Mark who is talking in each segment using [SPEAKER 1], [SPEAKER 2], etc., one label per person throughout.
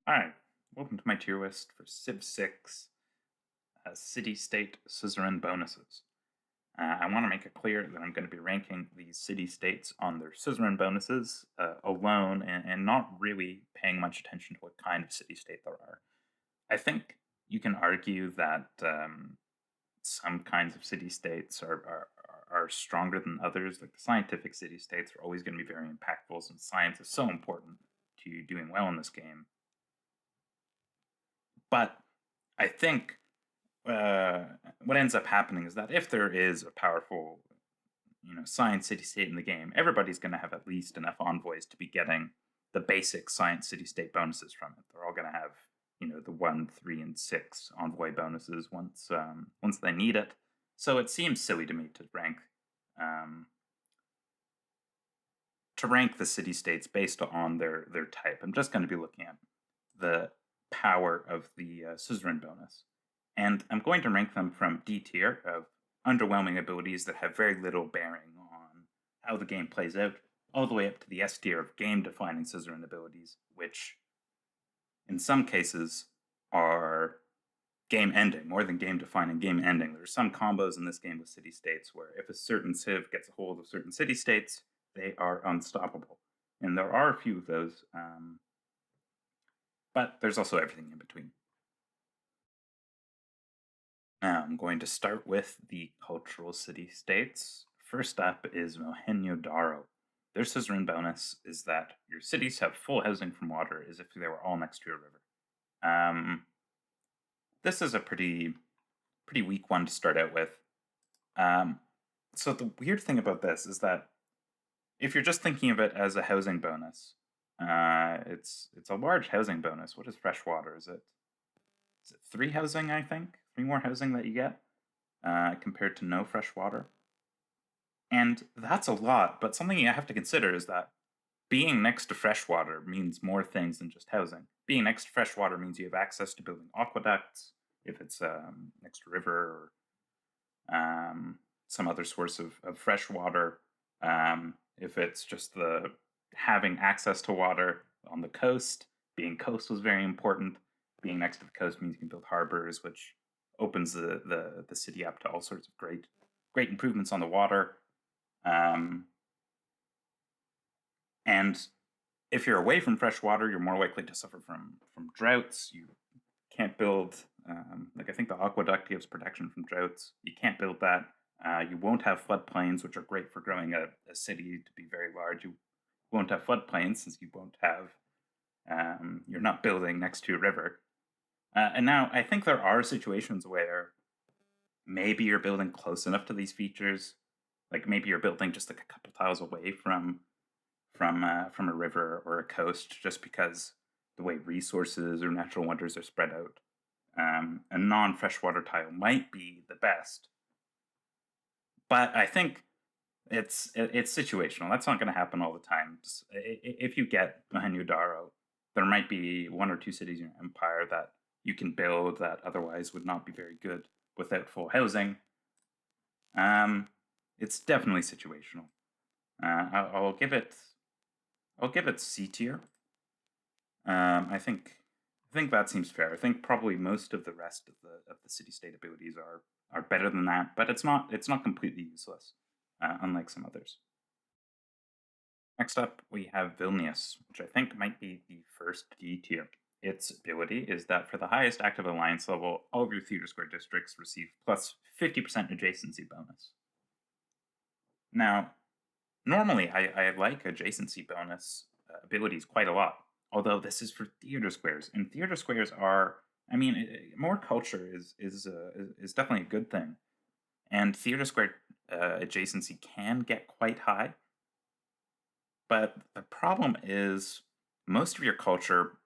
[SPEAKER 1] Alright, welcome to my tier list for Civ 6 city-state suzerain bonuses. I want to make it clear that I'm going to be ranking these city-states on their suzerain bonuses alone and not really paying much attention to what kind of city-state there are. I think you can argue that some kinds of city-states are stronger than others. Like the scientific city-states are always going to be very impactful since science is so important to doing well in this game. But I think what ends up happening is that if there is a powerful, science city-state in the game, everybody's going to have at least enough envoys to be getting the basic science city-state bonuses from it. They're all going to have, the 1, 3, and 6 envoy bonuses once they need it. So it seems silly to me to rank the city-states based on their type. I'm just going to be looking at the power of the suzerain bonus. And I'm going to rank them from D tier of underwhelming abilities that have very little bearing on how the game plays out, all the way up to the S tier of game-defining suzerain abilities, which in some cases are game-ending, more than game-defining, game-ending. There are some combos in this game with city-states where if a certain civ gets a hold of certain city-states, they are unstoppable. And there are a few of those, but there's also everything in between. Now, I'm going to start with the cultural city-states. First up is Mohenjo-Daro. Their suzerain bonus is that your cities have full housing from water as if they were all next to a river. This is a pretty weak one to start out with. So the weird thing about this is that if you're just thinking of it as a housing bonus, it's a large housing bonus. What is freshwater? Is it 3 housing, I think? 3 more housing that you get compared to no fresh water. And that's a lot, but something you have to consider is that being next to fresh water means more things than just housing. Being next to fresh water means you have access to building aqueducts, if it's next to a river or some other source of fresh water. If it's just having access to water on the coast, being coast was very important. Being next to the coast means you can build harbors, which opens the city up to all sorts of great improvements on the water. And if you're away from fresh water, you're more likely to suffer from droughts. You can't build, I think the aqueduct gives protection from droughts. You can't build that. You won't have floodplains, which are great for growing a city to be very large. You won't have floodplains since you won't have, you're not building next to a river. And now I think there are situations where maybe you're building close enough to these features, like maybe you're building just like a couple tiles away from a river or a coast, just because the way resources or natural wonders are spread out. A non-freshwater tile might be the best, but I think it's situational. That's not going to happen all the time. If you get Mohenjo-Daro, there might be 1 or 2 cities in your empire that you can build that otherwise would not be very good without full housing. It's definitely situational. I'll give it C tier. I think that seems fair. I think probably most of the rest of the city-state abilities are better than that, but it's not completely useless, unlike some others. Next up, we have Vilnius, which I think might be the first D tier. Its ability is that for the highest active alliance level, all of your theater square districts receive plus 50% adjacency bonus. Now, normally I like adjacency bonus abilities quite a lot, although this is for theater squares, and theater squares are, more culture is definitely a good thing, and theater square adjacency can get quite high, but the problem is most of your culture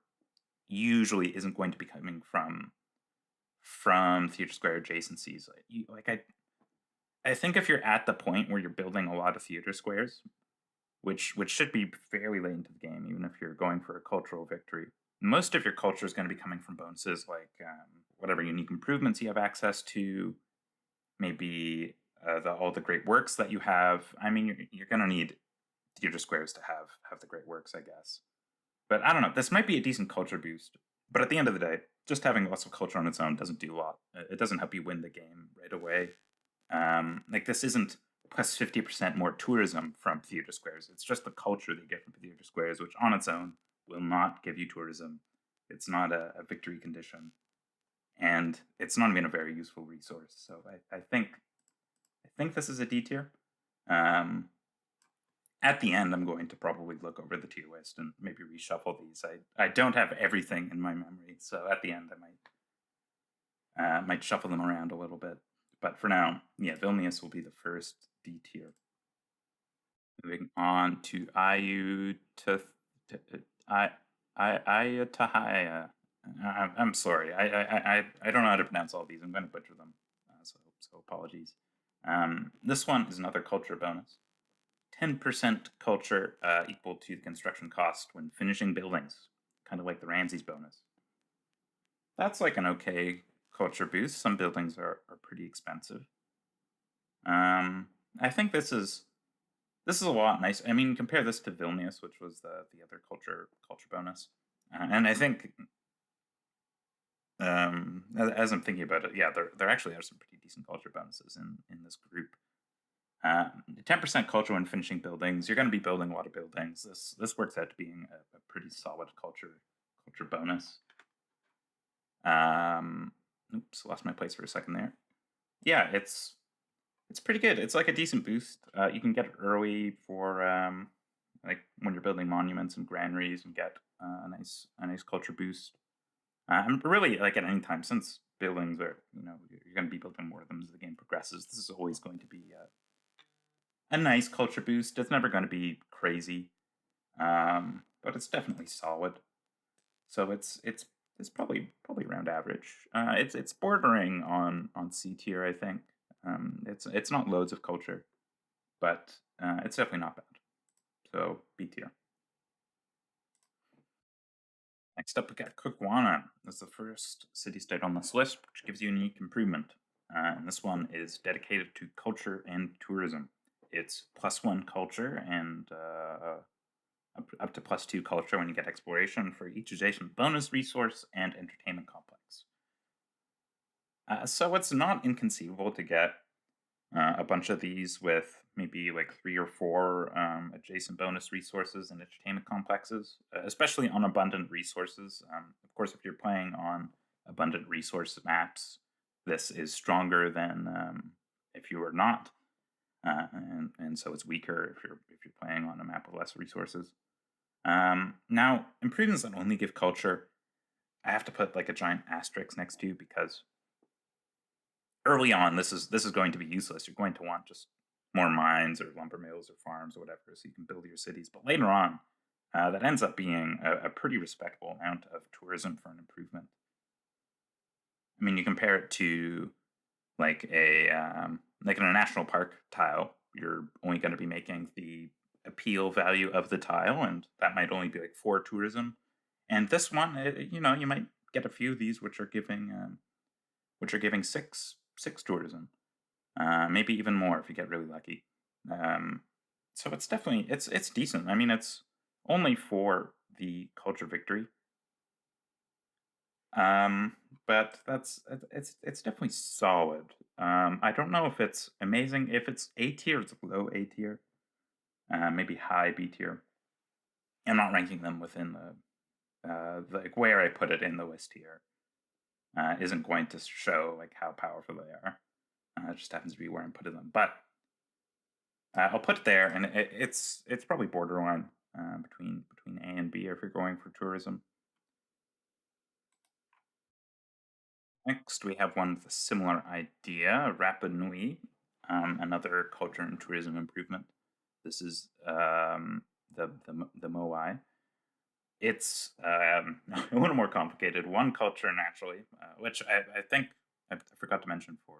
[SPEAKER 1] usually isn't going to be coming from theater square adjacencies. I think if you're at the point where you're building a lot of theater squares, which should be fairly late into the game, even if you're going for a cultural victory, most of your culture is going to be coming from bonuses like whatever unique improvements you have access to, maybe all the great works that you have. You're going to need theater squares to have the great works, I guess. But I don't know. This might be a decent culture boost But at the end of the day, just having lots of culture on its own doesn't do a lot. It doesn't help you win the game right away. Like this isn't plus 50% more tourism from theater squares. It's just the culture that you get from theater squares, which on its own will not give you tourism. It's not a victory condition, and it's not even a very useful resource. So I think this is a D tier. At the end, I'm going to probably look over the tier list and maybe reshuffle these. I don't have everything in my memory, so at the end I might shuffle them around a little bit. But for now, yeah, Vilnius will be the first D tier. Moving on to Ayutthaya. I'm sorry. I don't know how to pronounce all these. I'm going to butcher them. So apologies. This one is another culture bonus. 10% culture equal to the construction cost when finishing buildings, kind of like the Ramses bonus. That's like an okay culture boost. Some buildings are pretty expensive. I think this is a lot nice. I mean, compare this to Vilnius, which was the other culture bonus, and I think as I'm thinking about it, yeah, there actually are some pretty decent culture bonuses in this group. 10% culture when finishing buildings. You're going to be building a lot of buildings. This works out to being a pretty solid culture bonus. Oops, lost my place for a second there. Yeah, it's pretty good. It's like a decent boost. You can get it early for like when you're building monuments and granaries, and get a nice culture boost. And really, like at any time, since buildings are you're going to be building more of them as the game progresses. This is always going to be a nice culture boost. It's never going to be crazy, but it's definitely solid. So it's probably around average. It's bordering on C tier, I think. It's not loads of culture, but it's definitely not bad. So B tier. Next up, we got Caguana. That's the first city-state on this list, which gives you a unique improvement. And this one is dedicated to culture and tourism. It's +1 culture and up to +2 culture when you get exploration for each adjacent bonus resource and entertainment complex. So it's not inconceivable to get a bunch of these with maybe like 3 or 4 adjacent bonus resources and entertainment complexes, especially on abundant resources. Of course, if you're playing on abundant resource maps, this is stronger than if you were not, and so it's weaker if you're playing on a map with less resources. Now, improvements that only give culture, I have to put like a giant asterisk next to, because early on, this is going to be useless. You're going to want just more mines or lumber mills or farms or whatever, so you can build your cities. But later on, that ends up being a pretty respectable amount of tourism for an improvement. I mean, you compare it to like in a national park tile, you're only going to be making the appeal value of the tile, and that might only be like 4 tourism. And this one, you might get a few of these which are giving 6 tourism, maybe even more if you get really lucky. So it's definitely it's decent. I mean, it's only for the culture victory, but it's definitely solid. I don't know if it's amazing. If it's A tier, it's low A tier, maybe high B tier. I'm not ranking them within like where I put it in the list here. Isn't going to show like how powerful they are. It just happens to be where I'm putting them. But I'll put it there, and it's probably borderline between A and B if you're going for tourism. Next, we have one with a similar idea, Rapa Nui, another culture and tourism improvement. This is the Moai. It's a little more complicated. 1 culture naturally, which I think I forgot to mention for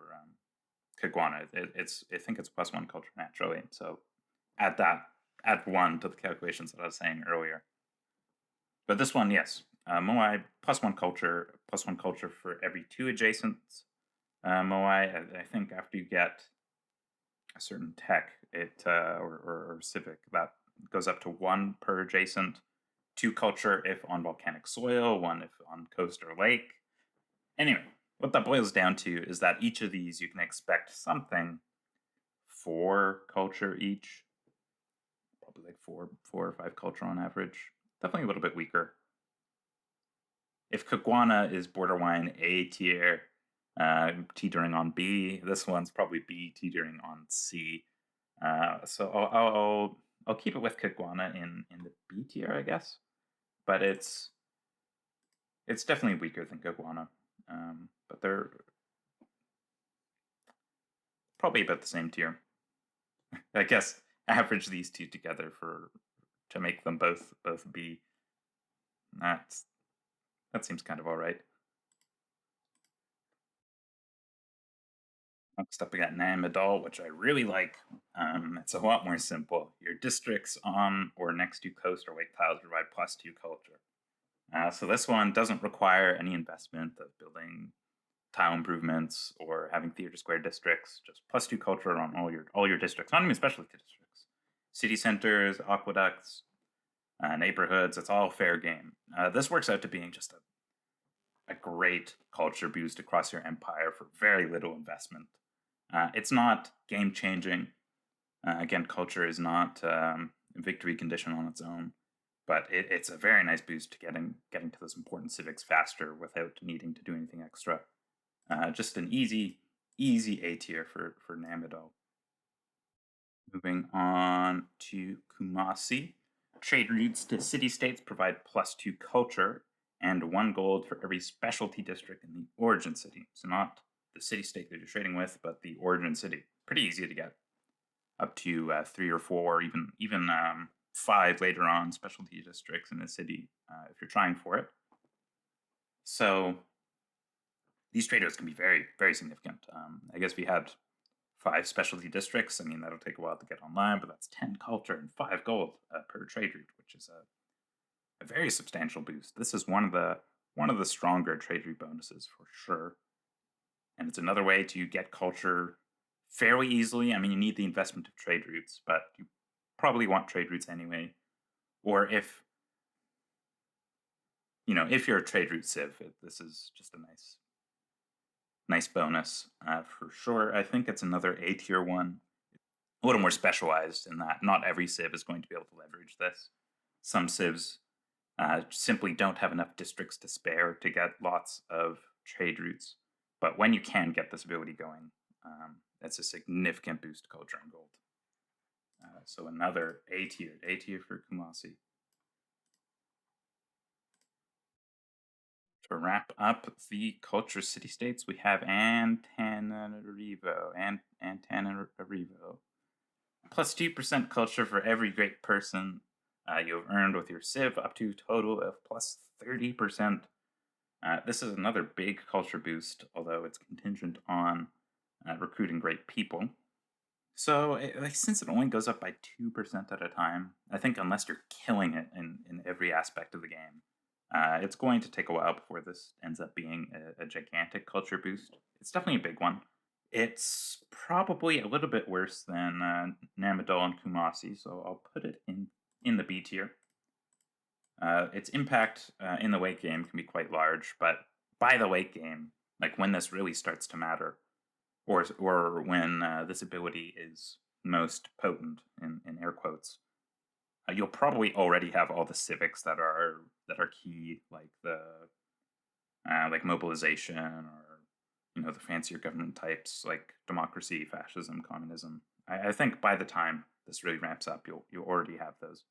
[SPEAKER 1] Caguana. I think it's +1 culture naturally. So add 1 to the calculations that I was saying earlier. But this one, yes, Moai +1 culture for every 2 adjacent Moai. I think after you get a certain tech, it or civic, that goes up to 1 per adjacent. 2 culture if on volcanic soil, 1 if on coast or lake. Anyway, what that boils down to is that each of these you can expect something 4 culture each, probably like 4 or 5 culture on average. Definitely a little bit weaker. If Caguana is borderline A tier, teetering on B, this one's probably B teetering on C. So I'll keep it with Caguana in the B tier, I guess. But it's definitely weaker than Caguana. But they're probably about the same tier. I guess average these two together to make them both B. That seems kind of all right. Next up, we got Nan Madol, which I really like. It's a lot more simple. Your districts on or next to coast or lake tiles provide +2 culture. So this one doesn't require any investment of building tile improvements or having theater square districts. Just +2 culture on all your districts, not even specialty districts. City centers, aqueducts, neighborhoods. It's all fair game. This works out to being just a great culture boost across your empire for very little investment. It's not game changing. Again, culture is not a victory condition on its own, but it's a very nice boost to getting to those important civics faster without needing to do anything extra. Just an easy A tier for Nan Madol. Moving on to Kumasi. Trade routes to city-states provide +2 culture and 1 gold for every specialty district in the origin city. So not the city-state that you're trading with, but the origin city. Pretty easy to get. Up to 3 or 4, even 5 later on specialty districts in the city if you're trying for it. So these trade routes can be very, very significant. I guess we had 5 specialty districts. I mean, that'll take a while to get online, but that's 10 culture and 5 gold per trade route, which is a very substantial boost. This is one of the stronger trade route bonuses for sure. And it's another way to get culture fairly easily. I mean, you need the investment of trade routes, but you probably want trade routes anyway. Or if you're a trade route civ, this is just a nice bonus for sure. I think it's another A tier one, a little more specialized in that not every civ is going to be able to leverage this. Some civs simply don't have enough districts to spare to get lots of trade routes. But when you can get this ability going, that's a significant boost to culture and gold. So another A tier for Kumasi. To wrap up the culture city-states, we have Antananarivo. +2% culture for every great person you have earned with your civ, up to a total of +30%. This is another big culture boost, although it's contingent on recruiting great people. So, since it only goes up by 2% at a time, I think unless you're killing it in every aspect of the game, it's going to take a while before this ends up being a gigantic culture boost. It's definitely a big one. It's probably a little bit worse than Nan Madol and Kumasi, so I'll put it in the B tier. Its impact in the late game can be quite large, but by the late game, like when this really starts to matter, or when this ability is most potent in air quotes, you'll probably already have all the civics that are key, like the like mobilization, or the fancier government types like democracy, fascism, communism. I think by the time this really ramps up, you'll already have those.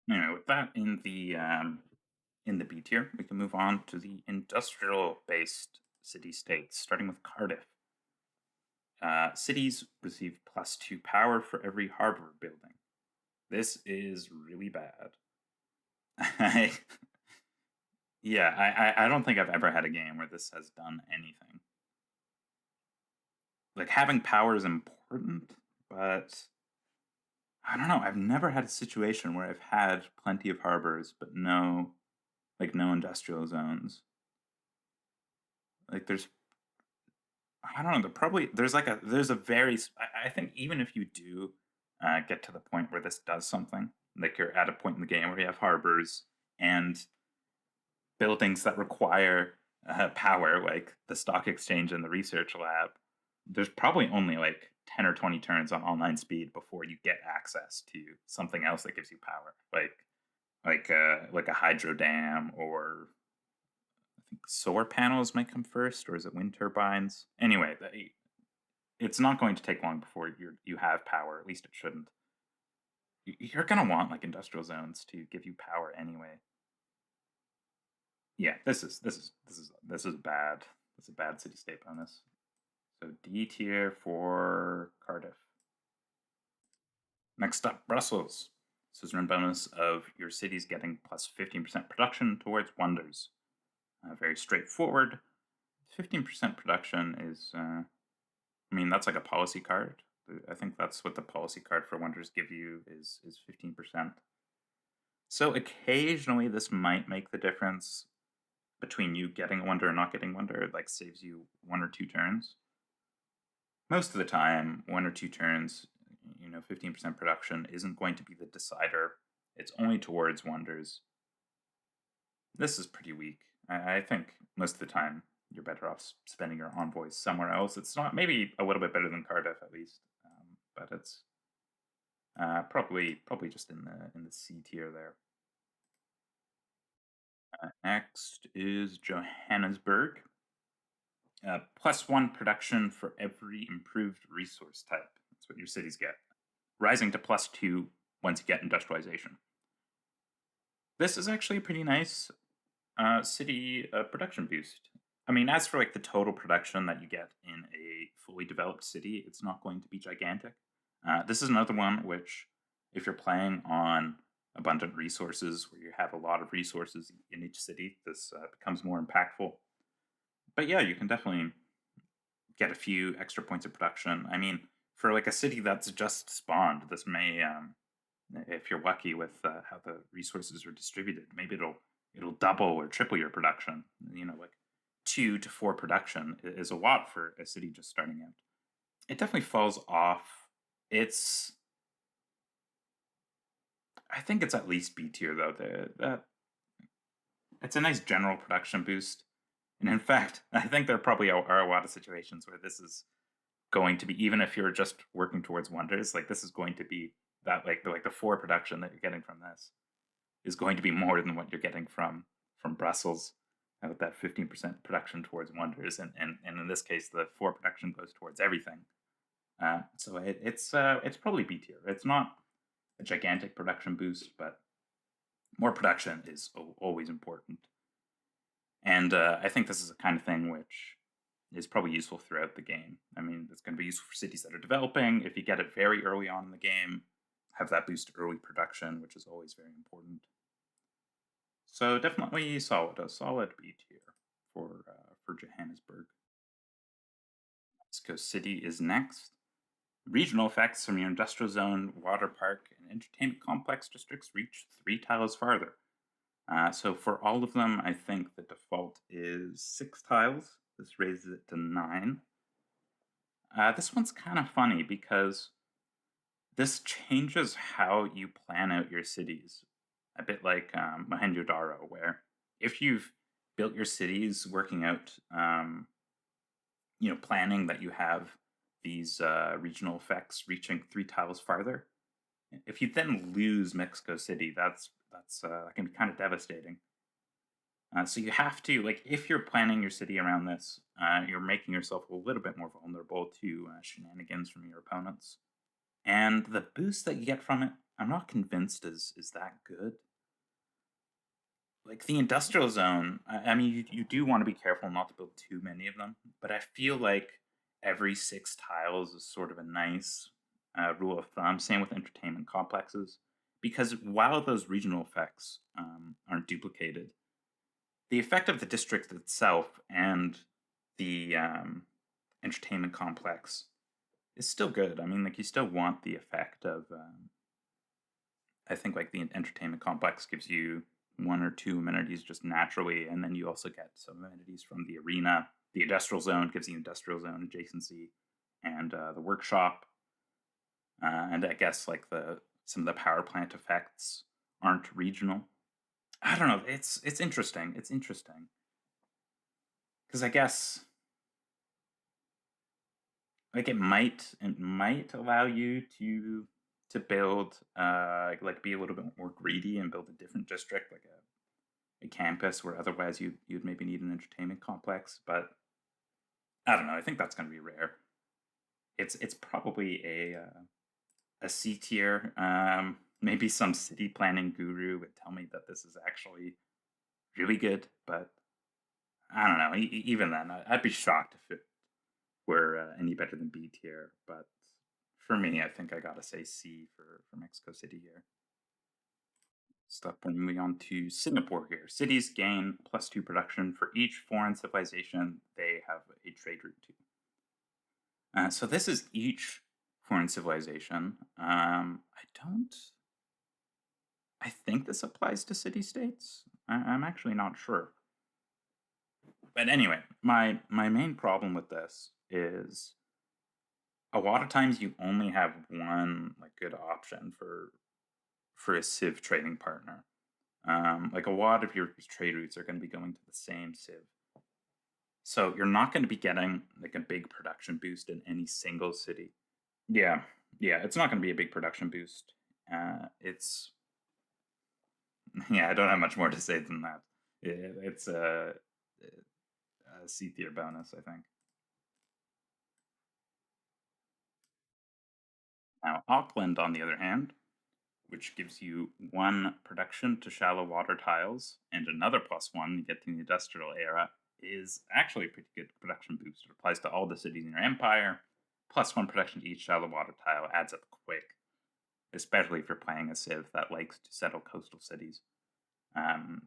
[SPEAKER 1] Anyway, with that in the B tier, we can move on to the industrial-based city-states, starting with Cardiff. Cities receive +2 power for every harbor building. This is really bad. I don't think I've ever had a game where this has done anything. Like, having power is important, but I don't know. I've never had a situation where I've had plenty of harbors, but no industrial zones. Like, I don't know. I think even if you do get to the point where this does something, like you're at a point in the game where you have harbors and buildings that require power, like the stock exchange and the research lab. There's probably only like 10 or 20 turns on online speed before you get access to something else that gives you power, like a hydro dam, or I think solar panels might come first, or is it wind turbines? Anyway, it's not going to take long before you have power. At least it shouldn't. You're gonna want like industrial zones to give you power anyway. Yeah, this is bad. This is a bad city state bonus. So D tier for Cardiff. Next up, Brussels. Suzerain bonus of your cities getting plus 15% production towards wonders. Very straightforward. 15% production is, I mean, that's like a policy card. I think that's what the policy card for wonders give you is 15%. So occasionally this might make the difference between you getting a wonder and not getting wonder. It like saves you 1 or 2 turns. Most of the time, 1 or 2 turns, 15% production isn't going to be the decider. It's only towards wonders. This is pretty weak. I think most of the time you're better off spending your envoys somewhere else. It's not, maybe a little bit better than Cardiff at least, but it's probably just in the C tier there. Next is Johannesburg. +1 production for every improved resource type. That's what your cities get. Rising to +2 once you get industrialization. This is actually a pretty nice city production boost. I mean, as for like the total production that you get in a fully developed city, it's not going to be gigantic. This is another one which, if you're playing on abundant resources, where you have a lot of resources in each city, this becomes more impactful. But yeah, you can definitely get a few extra points of production. I mean, for like a city that's just spawned, this may, if you're lucky with how the resources are distributed, maybe it'll double or triple your production. Like 2 to 4 production is a lot for a city just starting out. It definitely falls off. I think it's at least B tier though. It's a nice general production boost. And in fact, I think there probably are a lot of situations where this is going to be, even if you're just working towards wonders, like this is going to be that like the 4 production that you're getting from this is going to be more than what you're getting from Brussels with that 15% production towards wonders, and in this case the 4 production goes towards everything. So it's probably B tier. It's not a gigantic production boost, but more production is always important. And I think this is a kind of thing which is probably useful throughout the game. I mean, it's going to be useful for cities that are developing. If you get it very early on in the game, have that boost early production, which is always very important. So definitely a solid B tier for Johannesburg. Mexico City is next. Regional effects from your industrial zone, water park, and entertainment complex districts reach 3 tiles farther. So for all of them, I think the default is 6 tiles. This raises it to 9. This one's kind of funny because this changes how you plan out your cities. A bit like Mohenjo-Daro, where if you've built your cities working out, planning that you have these regional effects reaching 3 tiles farther, if you then lose Mexico City, that can be kind of devastating. So you have to, like, if you're planning your city around this, you're making yourself a little bit more vulnerable to shenanigans from your opponents. And the boost that you get from it, I'm not convinced is that good. Like the industrial zone, I mean, you do want to be careful not to build too many of them, but I feel like every 6 tiles is sort of a nice rule of thumb. Same with entertainment complexes, because while those regional effects aren't duplicated, the effect of the district itself and the entertainment complex is still good. I mean, like you still want the effect of. I think like the entertainment complex gives you 1 or 2 amenities just naturally, and then you also get some amenities from the arena. The industrial zone gives you industrial zone adjacency, and the workshop, and I guess like the some of the power plant effects aren't regional. I don't know. It's interesting. It's interesting because I guess like it might allow you to build like be a little bit more greedy and build a different district, like a campus where otherwise you'd maybe need an entertainment complex. But I don't know. I think that's going to be rare. It's probably a C tier. Maybe some city planning guru would tell me that this is actually really good, but I don't know. Even then, I'd be shocked if it were any better than B tier. But for me, I think I gotta say C for Mexico City here. Step moving on to Singapore here. Cities gain +2 production for each foreign civilization they have a trade route to. So this is each foreign civilization. I think this applies to city-states. I'm actually not sure. But anyway, my main problem with this is a lot of times you only have one like good option for a civ trading partner. Like a lot of your trade routes are going to be going to the same civ. So you're not going to be getting like a big production boost in any single city. Yeah, it's not going to be a big production boost. It's I don't have much more to say than that. It's a C tier bonus, I think. Now, Auckland, on the other hand, which gives you 1 production to shallow water tiles and another +1 you get to the industrial era, is actually a pretty good production boost. It applies to all the cities in your empire. +1 production to each shallow water tile adds up quick, especially if you're playing a civ that likes to settle coastal cities.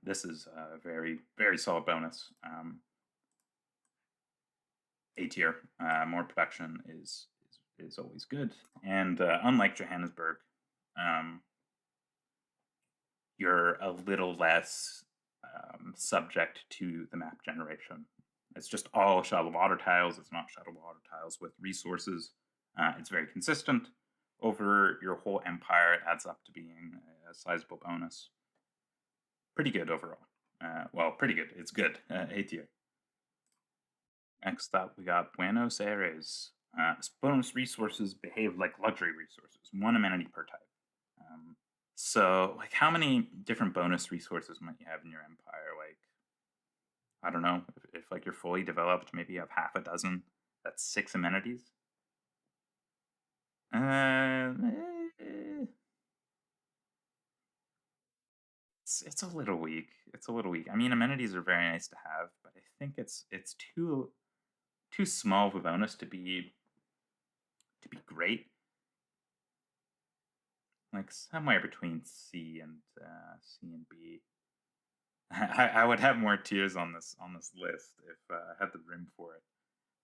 [SPEAKER 1] This is a very, very solid bonus. A tier, more production is always good. And unlike Johannesburg, you're a little less subject to the map generation. It's just all shallow water tiles. It's not shallow water tiles with resources. It's very consistent over your whole empire. It adds up to being a sizable bonus. Pretty good overall. Well, pretty good. It's good. A tier. Next up, we got Buenos Aires. Bonus resources behave like luxury resources, 1 amenity per type. So, like, how many different bonus resources might you have in your empire? Like, I don't know, if like you're fully developed, maybe you have half a dozen. That's 6 amenities. Uh, eh, it's a little weak. It's a little weak. I mean, amenities are very nice to have, but I think it's too small of a bonus to be great. Like somewhere between C and B. I would have more tiers on this list if I had the room for it.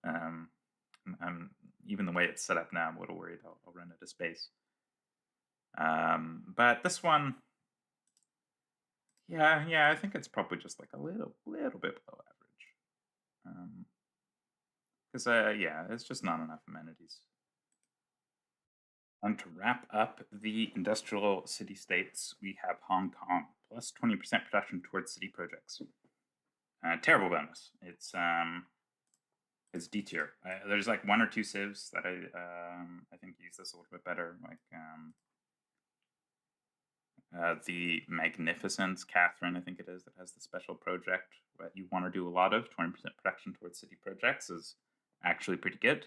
[SPEAKER 1] I'm even the way it's set up now, I'm a little worried I'll run out of space. But this one, yeah, I think it's probably just like a little bit below average. Because it's just not enough amenities. And to wrap up the industrial city-states, we have Hong Kong, plus 20% production towards city projects. Terrible bonus. It's D tier. There's like 1 or 2 civs that I think use this a little bit better. Like the Magnificence Catherine, I think it is, that has the special project that you want to do a lot of. 20% production towards city projects is actually pretty good.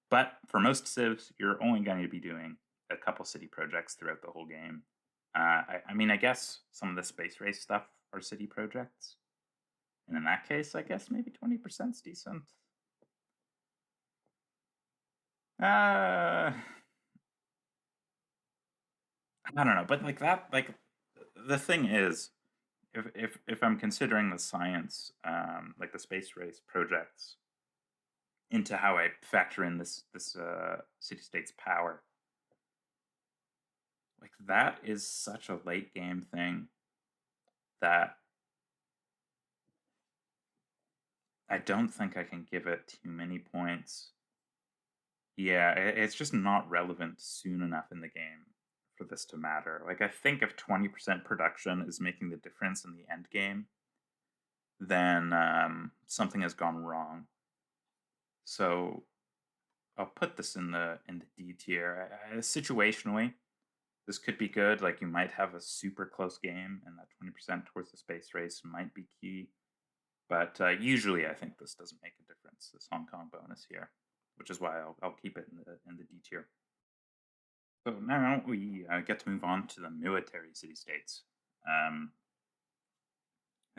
[SPEAKER 1] But for most civs, you're only going to be doing a couple city projects throughout the whole game. I mean, I guess some of the space race stuff are city projects. And in that case, I guess maybe 20% is decent. I don't know, but like that, like the thing is, if I'm considering the science, like the space race projects, into how I factor in this city-state's power, like that is such a late game thing that I don't think I can give it too many points. Yeah, it's just not relevant soon enough in the game for this to matter. Like, I think if 20% production is making the difference in the end game, then something has gone wrong. So I'll put this in the D tier. Situationally, this could be good. Like, you might have a super close game, and that 20% towards the space race might be key. But usually, I think this doesn't make a difference. This Hong Kong bonus here, which is why I'll keep it in the D tier. So now we get to move on to the military city-states. I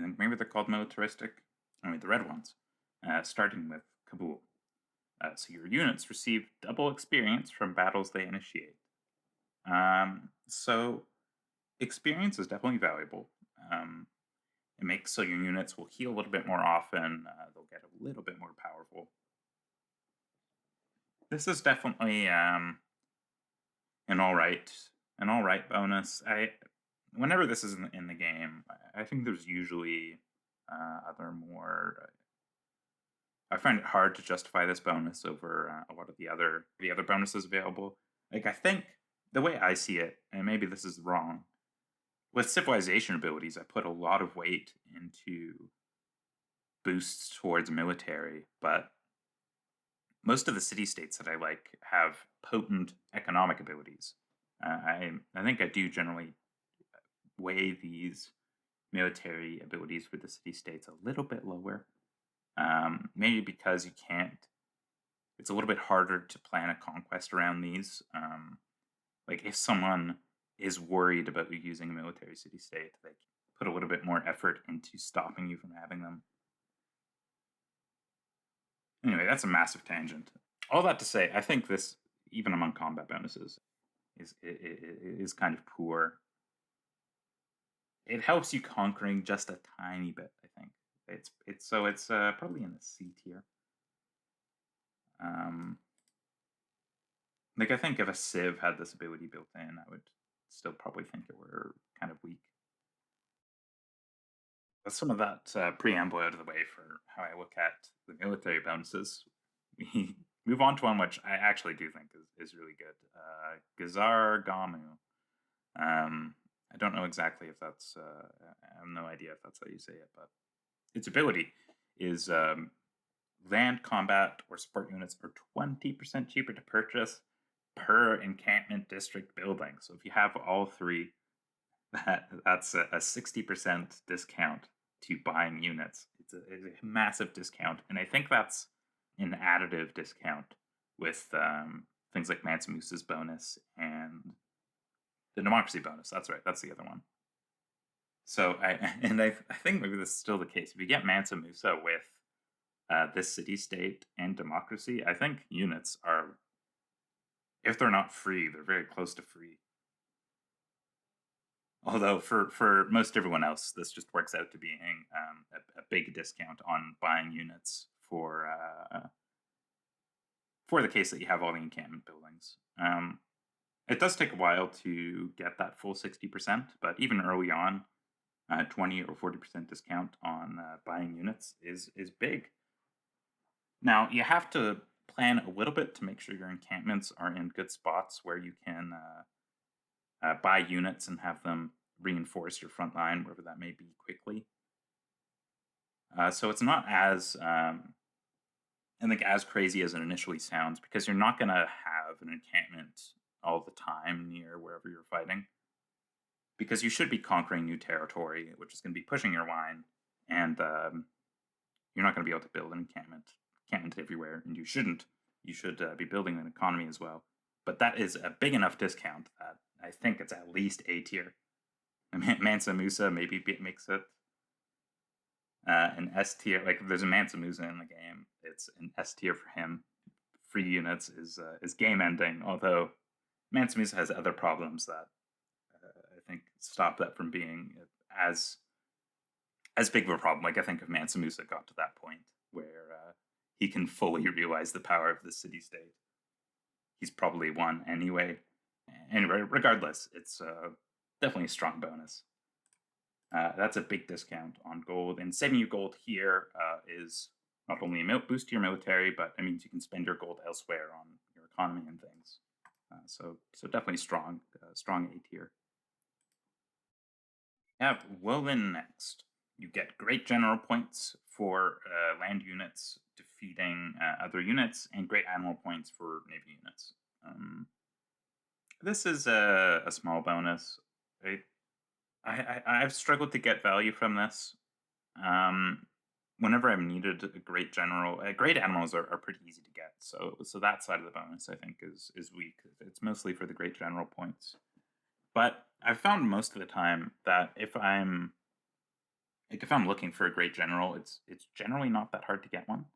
[SPEAKER 1] think maybe they're called militaristic. I mean, the red ones, starting with Kabul. So your units receive double experience from battles they initiate. So experience is definitely valuable. It makes so your units will heal a little bit more often. They'll get a little bit more powerful. This is definitely an all right bonus. Whenever this is in the game, I think there's usually other more. I find it hard to justify this bonus over a lot of the other bonuses available. Like, I think the way I see it, and maybe this is wrong, with civilization abilities, I put a lot of weight into boosts towards military, but most of the city-states that I like have potent economic abilities. I think I do generally weigh these military abilities for the city-states a little bit lower. Maybe because you can't. It's a little bit harder to plan a conquest around these. Like, if someone is worried about you using a military city-state, they put a little bit more effort into stopping you from having them. Anyway, that's a massive tangent. All that to say, I think this, even among combat bonuses, is kind of poor. It helps you conquering just a tiny bit, I think. It's probably in the C tier. Like, I think if a Civ had this ability built in, I would still probably think it were kind of weak. With some of that preamble out of the way for how I look at the military bonuses, we move on to one which I actually do think is really good. Ngazargamu. I don't know exactly if that's. I have no idea if that's how you say it, but its ability is land combat or support units are 20% cheaper to purchase per encampment district building. So if you have all three, that's a 60% discount to buying units. It's a massive discount, and I think that's an additive discount with things like Mansa Musa's bonus and the democracy bonus. That's right. That's the other one. So I think maybe this is still the case. If you get Mansa Musa with this city-state and democracy, I think units are, if they're not free, they're very close to free. Although for most everyone else, this just works out to being a big discount on buying units for the case that you have all the encampment buildings. It does take a while to get that full 60%, but even early on, 20 or 40% discount on buying units is big. Now, you have to plan a little bit to make sure your encampments are in good spots where you can buy units and have them reinforce your front line, wherever that may be, quickly. So it's not as, I think, as crazy as it initially sounds, because you're not going to have an encampment all the time near wherever you're fighting, because you should be conquering new territory, which is going to be pushing your line, and you're not going to be able to build an encampment everywhere, and you shouldn't. You should be building an economy as well. But that is a big enough discount that I think it's at least A tier. Mansa Musa maybe makes it an S tier. Like, there's a Mansa Musa in the game. It's an S tier for him. Free units is game ending, although Mansa Musa has other problems that I think stop that from being as big of a problem. Like, I think if Mansa Musa got to that point where he can fully realize the power of the city-state, he's probably won anyway. Anyway, regardless, it's definitely a strong bonus. That's a big discount on gold, and saving you gold here is not only a boost to your military, but it means you can spend your gold elsewhere on your economy and things. So definitely strong A tier. We have Wolin next. You get great general points for land units defeating other units, and great animal points for navy units. This is a small bonus. I've struggled to get value from this. Whenever I've needed a great general, great animals are pretty easy to get. So that side of the bonus I think is weak. It's mostly for the great general points. But I've found most of the time that if I'm looking for a great general, it's generally not that hard to get one.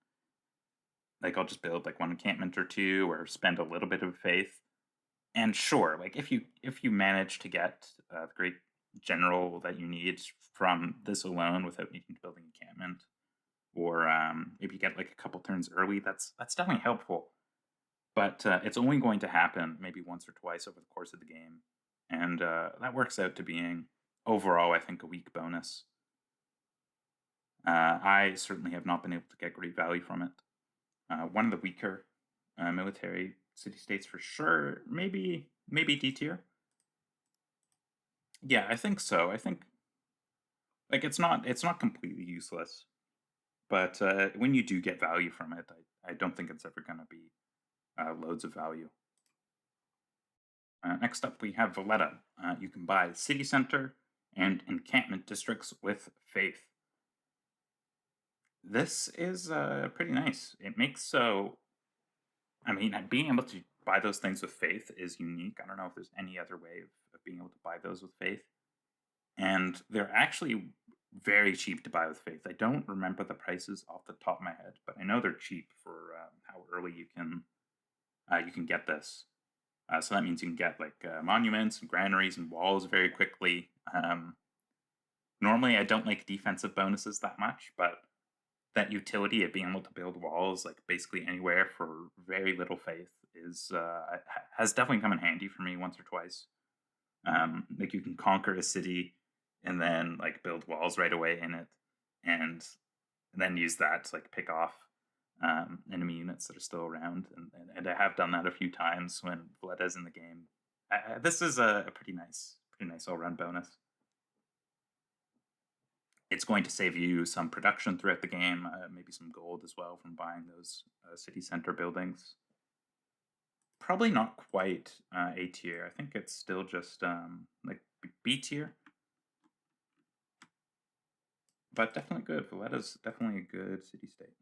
[SPEAKER 1] Like I'll just build like one encampment or two, or spend a little bit of faith. And sure, like if you manage to get the great general that you need from this alone without needing to build an encampment, or if you get like a couple turns early, that's definitely helpful. But it's only going to happen maybe once or twice over the course of the game, and that works out to being overall, I think, a weak bonus. I certainly have not been able to get great value from it. One of the weaker military city-states for sure. Maybe D tier. Yeah, I think so. I think like it's not completely useless, but when you do get value from it, I don't think it's ever going to be loads of value. Next up, we have Valletta. You can buy city center and encampment districts with faith. This is pretty nice. It makes so. I mean, being able to buy those things with faith is unique. I don't know if there's any other way of being able to buy those with faith. And they're actually very cheap to buy with faith. I don't remember the prices off the top of my head, but I know they're cheap for how early you can get this. So that means you can get like monuments and granaries and walls very quickly. Normally, I don't like defensive bonuses that much, but that utility of being able to build walls like basically anywhere for very little faith has definitely come in handy for me once or twice. Like you can conquer a city and then like build walls right away in it, and then use that to like pick off enemy units that are still around. And I have done that a few times when Valletta's in the game. This is a pretty nice all-round bonus. It's going to save you some production throughout the game, maybe some gold as well from buying those city center buildings. Probably not quite A tier. I think it's still just like B tier. But definitely good. Valletta's definitely a good city-state.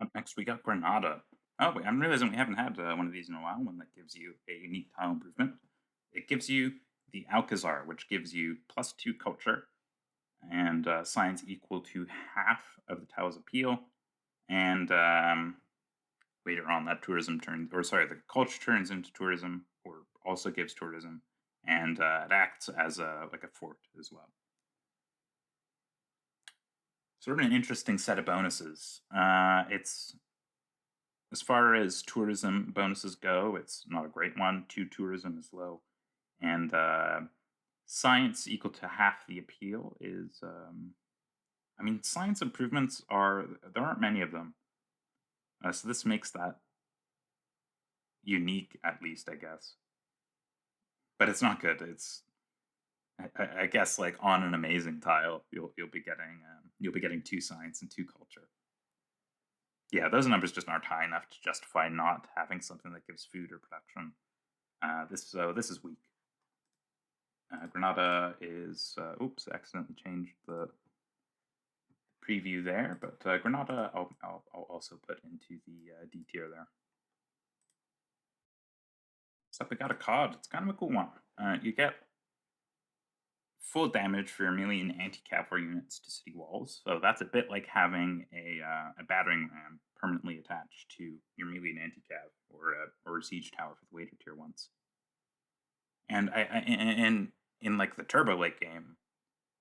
[SPEAKER 1] Up next, we got Granada. Oh, wait, I'm realizing we haven't had one of these in a while, one that gives you a unique tile improvement. It gives you the Alcazar, which gives you +2 culture and science equal to half of the tile's appeal. And later on, that tourism turns, or sorry, the culture turns into tourism, or also gives tourism, and it acts as like a fort as well. Sort of an interesting set of bonuses. It's as far as tourism bonuses go, it's not a great one. 2 tourism is low, and science equal to half the appeal is. I mean, science improvements there aren't many of them, so this makes that unique at least, I guess. But it's not good. It's I guess like on an amazing tile, you'll be getting 2 science and 2 culture. Yeah, those numbers just aren't high enough to justify not having something that gives food or production. This is weak. Granada is oops, accidentally changed the preview there, but Granada I'll also put into the D tier there. So we got Akkad. It's kind of a cool one. You get full damage for your melee and anti-cavalry units to city walls. So that's a bit like having a battering ram permanently attached to your melee and anti-cav, or a siege tower for the later tier ones. And in like the turbo late game,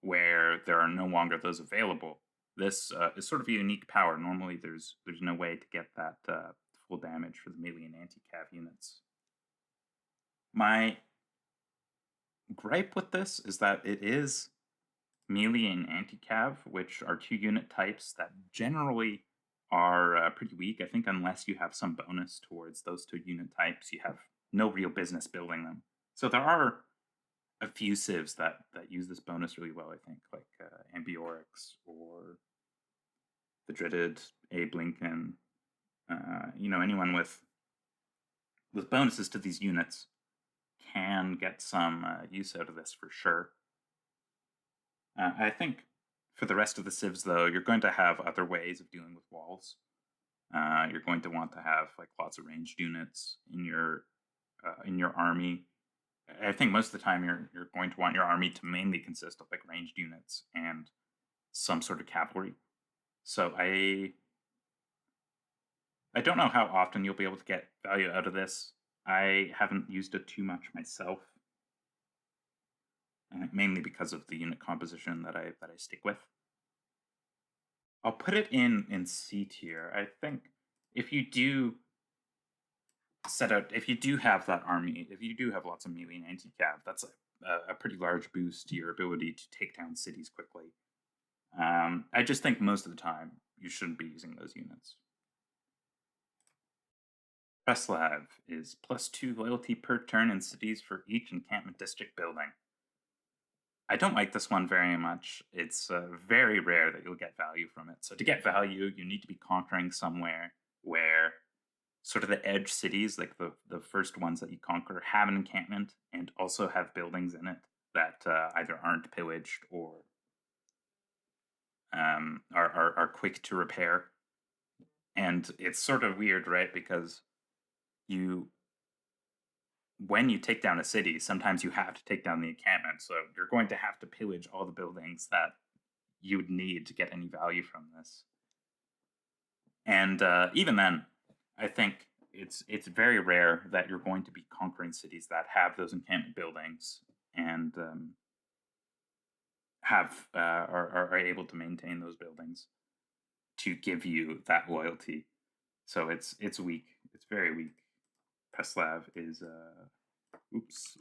[SPEAKER 1] where there are no longer those available, this is sort of a unique power. Normally, there's no way to get that full damage for the melee and anti-cav units. My gripe with this is that it is melee and anti-cav, which are 2 unit types that generally are pretty weak. I think unless you have some bonus towards those two unit types, you have no real business building them. So there are a few civs that use this bonus really well, I think, like Ambiorix or the Dreaded, Abe Lincoln. Anyone with bonuses to these units can get some use out of this for sure. I think for the rest of the civs, though, you're going to have other ways of dealing with walls. You're going to want to have like lots of ranged units in your army. I think most of the time you're going to want your army to mainly consist of like ranged units and some sort of cavalry. So I don't know how often you'll be able to get value out of this. I haven't used it too much myself, mainly because of the unit composition that I stick with. I'll put it in C tier. I think if you do have that army, if you do have lots of melee and anti-cav, that's a pretty large boost to your ability to take down cities quickly. I just think most of the time you shouldn't be using those units. Preslav is +2 loyalty per turn in cities for each encampment district building. I don't like this one very much. It's very rare that you'll get value from it. So to get value, you need to be conquering somewhere where sort of the edge cities, like the first ones that you conquer, have an encampment and also have buildings in it that either aren't pillaged or are quick to repair. And it's sort of weird, right? Because when you take down a city, sometimes you have to take down the encampment. So you're going to have to pillage all the buildings that you would need to get any value from this. And even then, I think it's very rare that you're going to be conquering cities that have those encampment buildings and are able to maintain those buildings to give you that loyalty. So it's weak. It's very weak. Preslav is oops,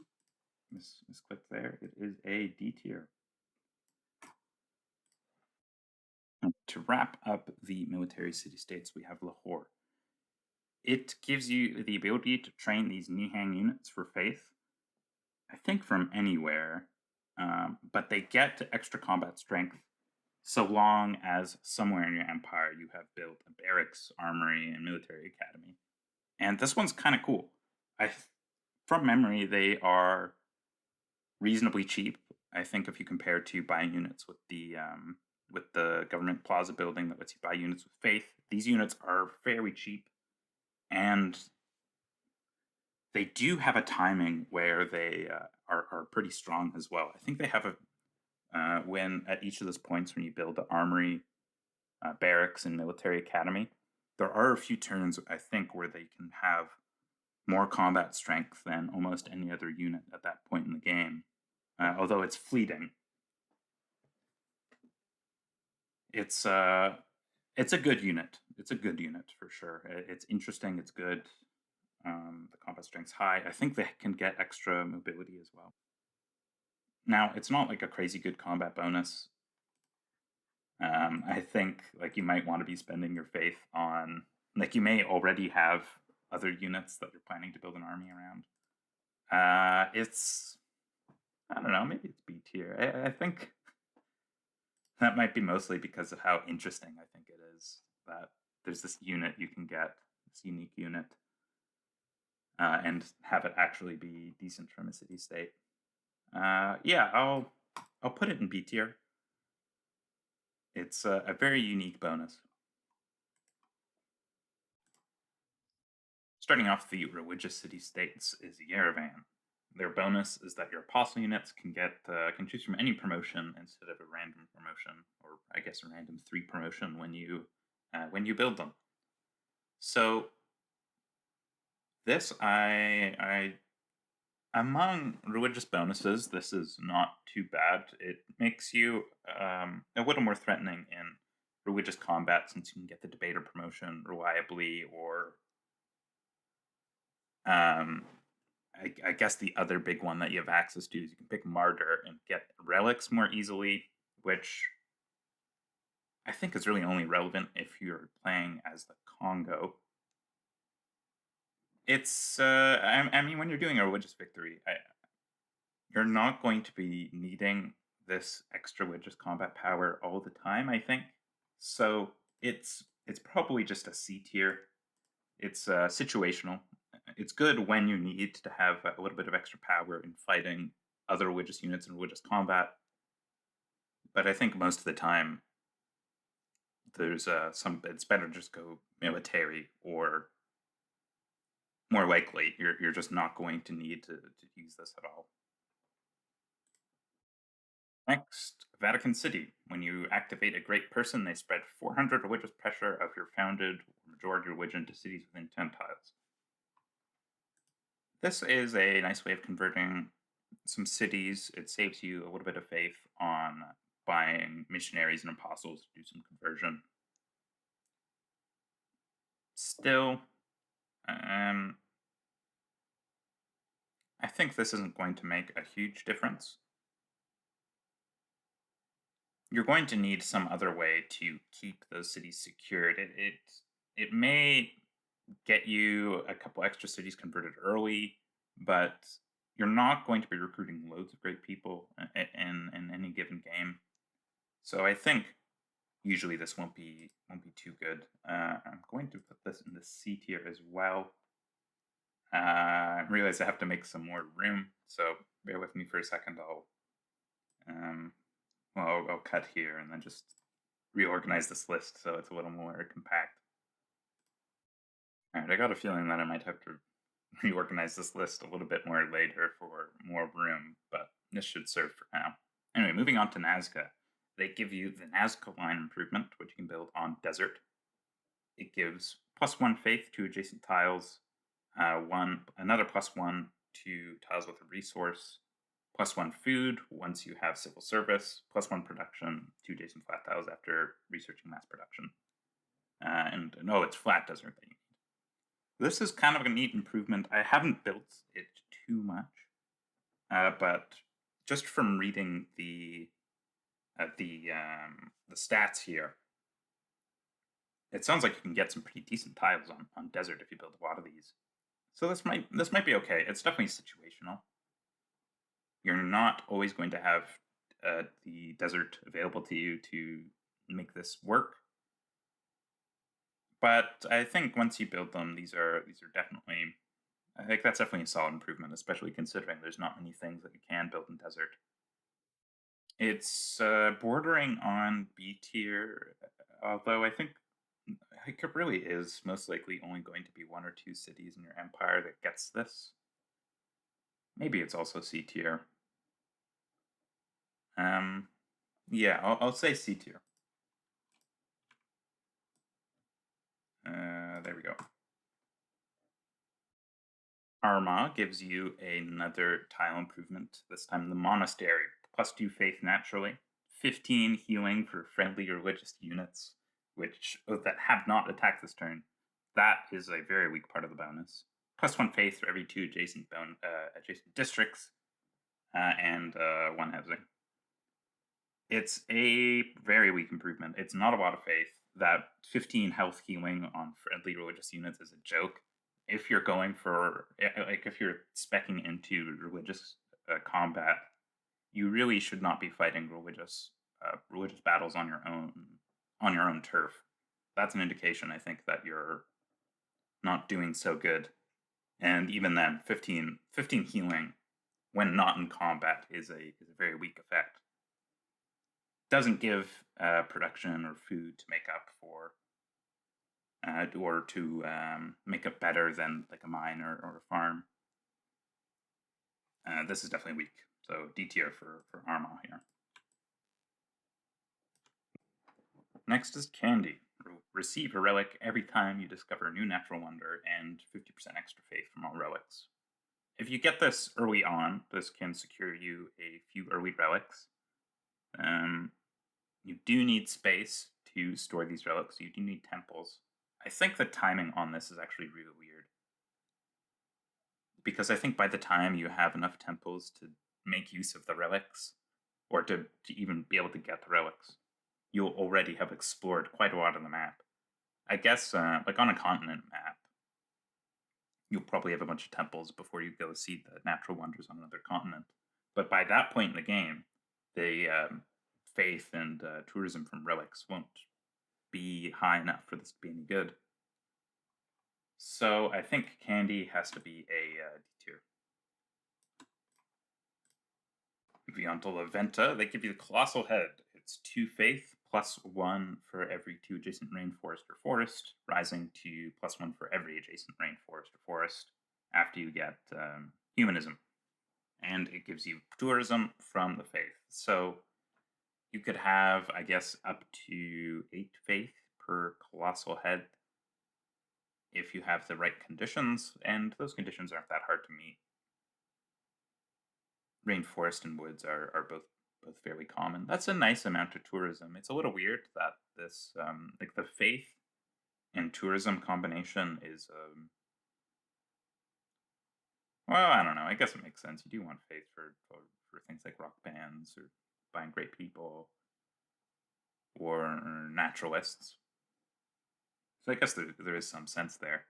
[SPEAKER 1] misclicked there. It is a D tier. To wrap up the military city-states, we have Lahore. It gives you the ability to train these Nihang units for faith, I think from anywhere, but they get extra combat strength so long as somewhere in your empire you have built a barracks, armory, and military academy. And this one's kind of cool. From memory, they are reasonably cheap. I think if you compare to buying units with the government plaza building that lets you buy units with faith, these units are fairly cheap, and they do have a timing where they are pretty strong as well. I think they have when at each of those points when you build the armory, barracks, and military academy, there are a few turns, I think, where they can have more combat strength than almost any other unit at that point in the game, although it's fleeting. It's a good unit. It's a good unit for sure. It's interesting. It's good. The combat strength's high. I think they can get extra mobility as well. Now, it's not like a crazy good combat bonus. I think like you might want to be spending your faith on, like you may already have other units that you're planning to build an army around. It's, I don't know, maybe it's B tier. I think that might be mostly because of how interesting I think it is that there's this unit you can get, this unique unit, and have it actually be decent from a city state. Yeah, I'll put it in B tier. It's a very unique bonus. Starting off the religious city states is Yerevan. Their bonus is that your apostle units can choose from any promotion instead of a random promotion, or I guess a random 3 promotion when you build them. So this I among religious bonuses, this is not too bad. It makes you a little more threatening in religious combat since you can get the debater promotion reliably, or I guess the other big one that you have access to is you can pick Martyr and get relics more easily, which I think is really only relevant if you're playing as the Congo. It's, I mean, when you're doing a religious victory, you're not going to be needing this extra religious combat power all the time, I think. So it's probably just a C tier. It's situational. It's good when you need to have a little bit of extra power in fighting other religious units in religious combat. But I think most of the time, there's it's better to just go military, or more likely you're just not going to need to use this at all. Next, Vatican City. When you activate a great person, they spread 400 religious pressure of your founded or majority religion to cities within 10 tiles. This is a nice way of converting some cities. It saves you a little bit of faith on buying missionaries and apostles to do some conversion. Still, I think this isn't going to make a huge difference. You're going to need some other way to keep those cities secured. It may get you a couple extra cities converted early, but you're not going to be recruiting loads of great people in any given game. So I think usually this won't be too good. I'm going to put this in the C tier as well. I realize I have to make some more room, so bear with me for a second. I'll cut here and then just reorganize this list so it's a little more compact. All right, I got a feeling that I might have to reorganize this list a little bit more later for more room, but this should serve for now. Anyway, moving on to Nazca. They give you the Nazca line improvement, which you can build on desert. It gives +1 faith to adjacent tiles, another +1 to tiles with a resource, +1 food once you have civil service, +1 production to adjacent flat tiles after researching mass production. And no, it's flat desert that you need. This is kind of a neat improvement. I haven't built it too much, but just from reading the stats here, it sounds like you can get some pretty decent tiles on desert if you build a lot of these. So this might be okay. It's definitely situational. You're not always going to have the desert available to you to make this work. But I think once you build them, these are definitely, I think that's definitely a solid improvement, especially considering there's not many things that you can build in desert. It's bordering on B tier, although I think it really is most likely only going to be 1 or 2 cities in your empire that gets this. Maybe it's also C tier. Yeah, I'll say C tier. There we go. Armagh gives you another tile improvement, this time the monastery. +2 faith naturally, 15 healing for friendly religious units, which that have not attacked this turn. That is a very weak part of the bonus. +1 faith for every 2 adjacent districts, and 1 housing. It's a very weak improvement. It's not a lot of faith. That 15 health healing on friendly religious units is a joke. If you're going for, if you're speccing into religious combat, you really should not be fighting religious battles on your own turf. That's an indication, I think, that you're not doing so good. And even then, 15 healing when not in combat is a very weak effect. Doesn't give production or food to make up for, or to make it better than like a mine or a farm. This is definitely weak. So D tier for Armagh here. Next is Kandy. Receive a relic every time you discover a new natural wonder and 50% extra faith from all relics. If you get this early on, this can secure you a few early relics. You do need space to store these relics, so you do need temples. I think the timing on this is actually really weird, because I think by the time you have enough temples to make use of the relics, or to even be able to get the relics, you'll already have explored quite a lot of the map. I guess, like on a continent map, you'll probably have a bunch of temples before you go see the natural wonders on another continent. But by that point in the game, the faith and tourism from relics won't be high enough for this to be any good. So I think Kandy has to be a D tier. Moving on to Venta, they give you the Colossal Head. It's 2 faith, +1 for every 2 adjacent rainforest or forest, rising to +1 for every adjacent rainforest or forest after you get humanism. And it gives you tourism from the faith. So you could have, I guess, up to 8 faith per Colossal Head if you have the right conditions, and those conditions aren't that hard to meet. Rainforest and woods are both fairly common. That's a nice amount of tourism. It's a little weird that this like the faith and tourism combination is well, I don't know. I guess it makes sense. You do want faith for things like rock bands or buying great people or naturalists. So I guess there is some sense there.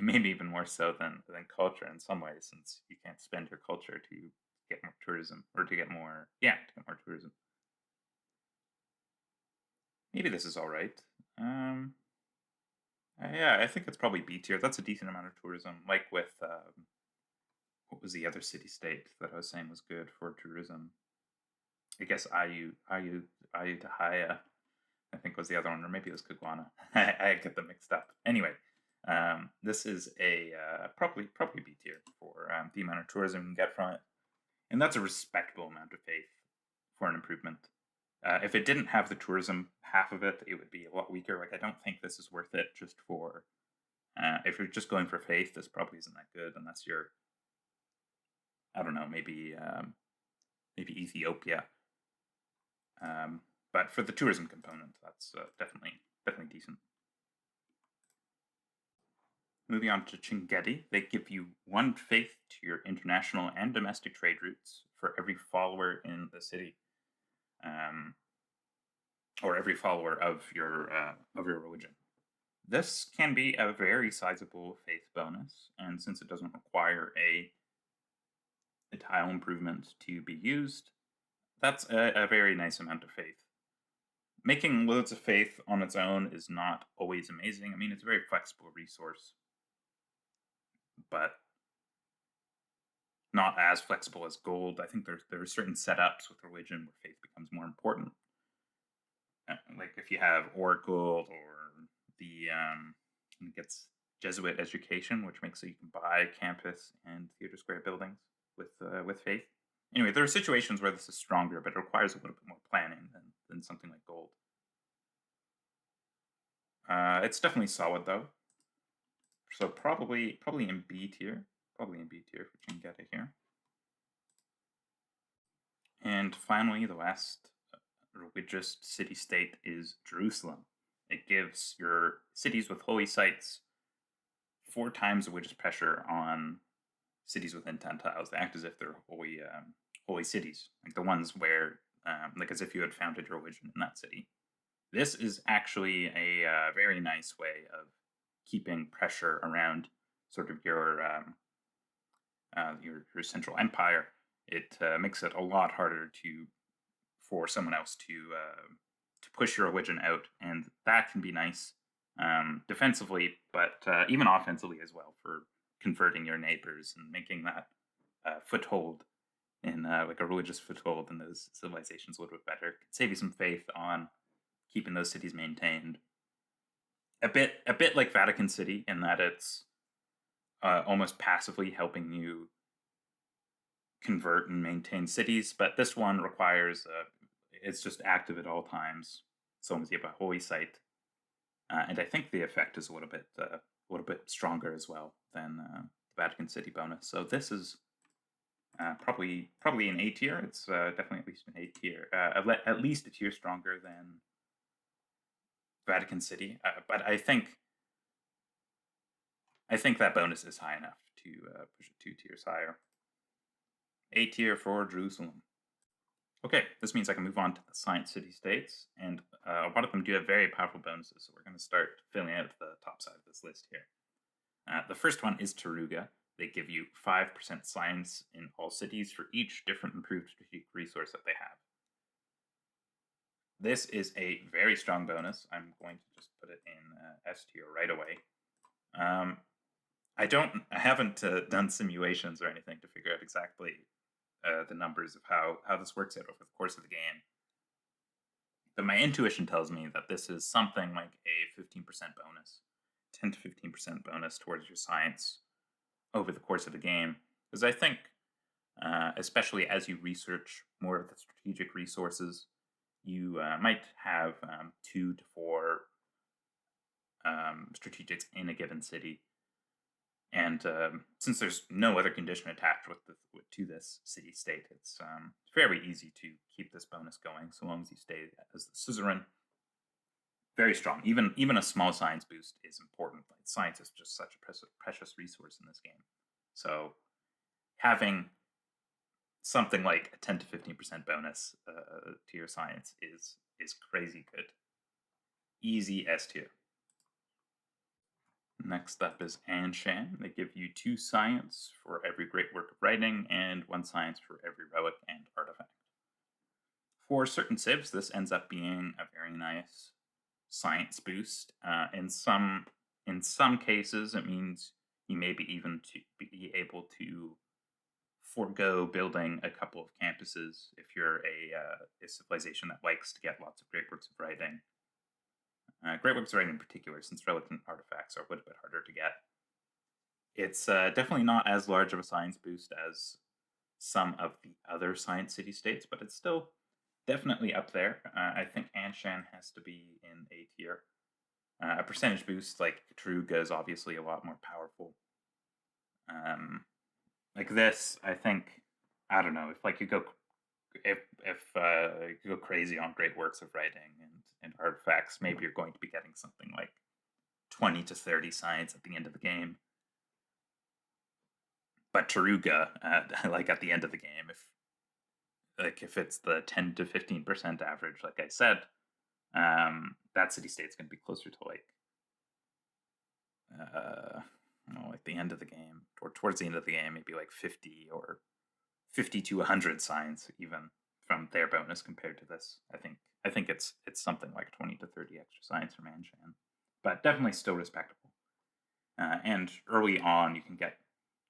[SPEAKER 1] Maybe even more so than culture in some ways, since you can't spend your culture to get more tourism or to get more tourism. Maybe this is all right. Yeah, I think it's probably B tier. That's a decent amount of tourism. Like with what was the other city-state that I was saying was good for tourism? I guess Ayutthaya, I think was the other one, or maybe it was Caguana. I get them mixed up. Anyway, this is a probably B tier for the amount of tourism you can get from it, and that's a respectable amount of faith for an improvement. If it didn't have the tourism half of it, it would be a lot weaker. Like, I don't think this is worth it just for. If you're just going for faith, this probably isn't that good unless you're, I don't know, maybe Ethiopia. But for the tourism component, that's definitely decent. Moving on to Chinguetti, they give you 1 faith to your international and domestic trade routes for every follower in the city, or every follower of your religion. This can be a very sizable faith bonus, and since it doesn't require a tile improvement to be used, that's a very nice amount of faith. Making loads of faith on its own is not always amazing. I mean, it's a very flexible resource, but not as flexible as gold. I think there are certain setups with religion where faith becomes more important. Like if you have Oracle or the it gets Jesuit education, which makes it you can buy campus and theater square buildings with faith. Anyway, there are situations where this is stronger, but it requires a little bit more planning than something like gold. It's definitely solid though. So probably in B tier. Probably in B tier for Chinguetti here. And finally, the last religious city-state is Jerusalem. It gives your cities with holy sites 4 times religious pressure on cities within 10 tiles. They act as if they're holy cities, like the ones where, like as if you had founded your religion in that city. This is actually a very nice way of keeping pressure around sort of your central empire. It makes it a lot harder for someone else to push your religion out, and that can be nice defensively, but even offensively as well, for converting your neighbors and making that foothold in like a religious foothold in those civilizations a little bit better. It could save you some faith on keeping those cities maintained. A bit like Vatican City in that it's almost passively helping you convert and maintain cities, but this one requires it's just active at all times. So long as you have a holy site, and I think the effect is a little bit stronger as well than the Vatican City bonus. So this is probably an A tier. It's definitely at least an A tier, at least a tier stronger than Vatican City. But I think that bonus is high enough to push it 2 tiers higher. A tier for Jerusalem. Okay, this means I can move on to the science city-states, and a lot of them do have very powerful bonuses, so we're going to start filling out the top side of this list here. The first one is Taruga. They give you 5% science in all cities for each different improved strategic resource that they have. This is a very strong bonus. I'm going to just put it in S tier right away. I haven't done simulations or anything to figure out exactly the numbers of how this works out over the course of the game. But my intuition tells me that this is something like a 15% bonus, 10 to 15% bonus towards your science over the course of the game. Because I think, especially as you research more of the strategic resources, you might have 2 to 4 strategics in a given city. And since there's no other condition attached to this city-state, it's fairly easy to keep this bonus going so long as you stay as the suzerain. Very strong. Even a small science boost is important. Like, science is just such a precious resource in this game. So having something like a 10 to 15% bonus to your science is crazy good. Easy S tier. Next up is Anshan. They give you 2 science for every great work of writing and 1 science for every relic and artifact. For certain civs, this ends up being a very nice science boost. In some cases, it means you may be even to be able to forego building a couple of campuses if you're a civilization that likes to get lots of great works of writing. Great works of writing in particular, since relevant artifacts are a little bit harder to get. It's definitely not as large of a science boost as some of the other science city-states, but it's still definitely up there. I think Anshan has to be in A tier. A percentage boost like Taruga is obviously a lot more powerful. Like this, I think, I don't know, if you go crazy on great works of writing and artifacts, maybe you're going to be getting something like 20 to 30 science at the end of the game. But Taruga, like at the end of the game, if it's the 10 to 15% average, like I said, that city-state's going to be closer to like the end of the game, or towards the end of the game, maybe like 50 or 50 to 100 science even from their bonus compared to this. I think it's something like 20 to 30 extra science from Anshan, but definitely still respectable. And early on, you can get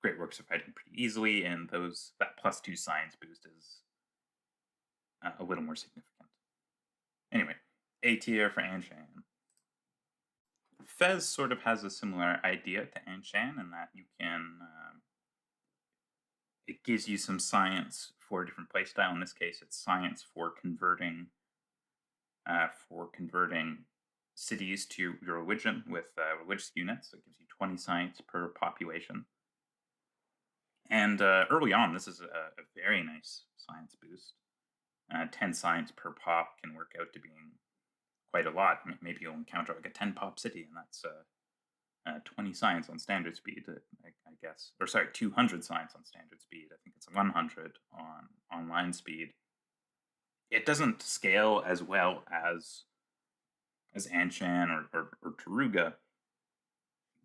[SPEAKER 1] great works of writing pretty easily, and that +2 science boost is a little more significant. Anyway, A tier for Anshan. Fez sort of has a similar idea to Anshan in that you can. It gives you some science for a different playstyle. In this case, it's science for converting cities to your religion with religious units. It gives you 20 science per population. And early on, this is a very nice science boost. 10 science per pop can work out to being quite a lot. Maybe you'll encounter like a 10 pop city, and that's 20 science on standard speed, I guess. Or sorry, 200 science on standard speed. I think it's 100 on online speed. It doesn't scale as well as Anshan or Taruga,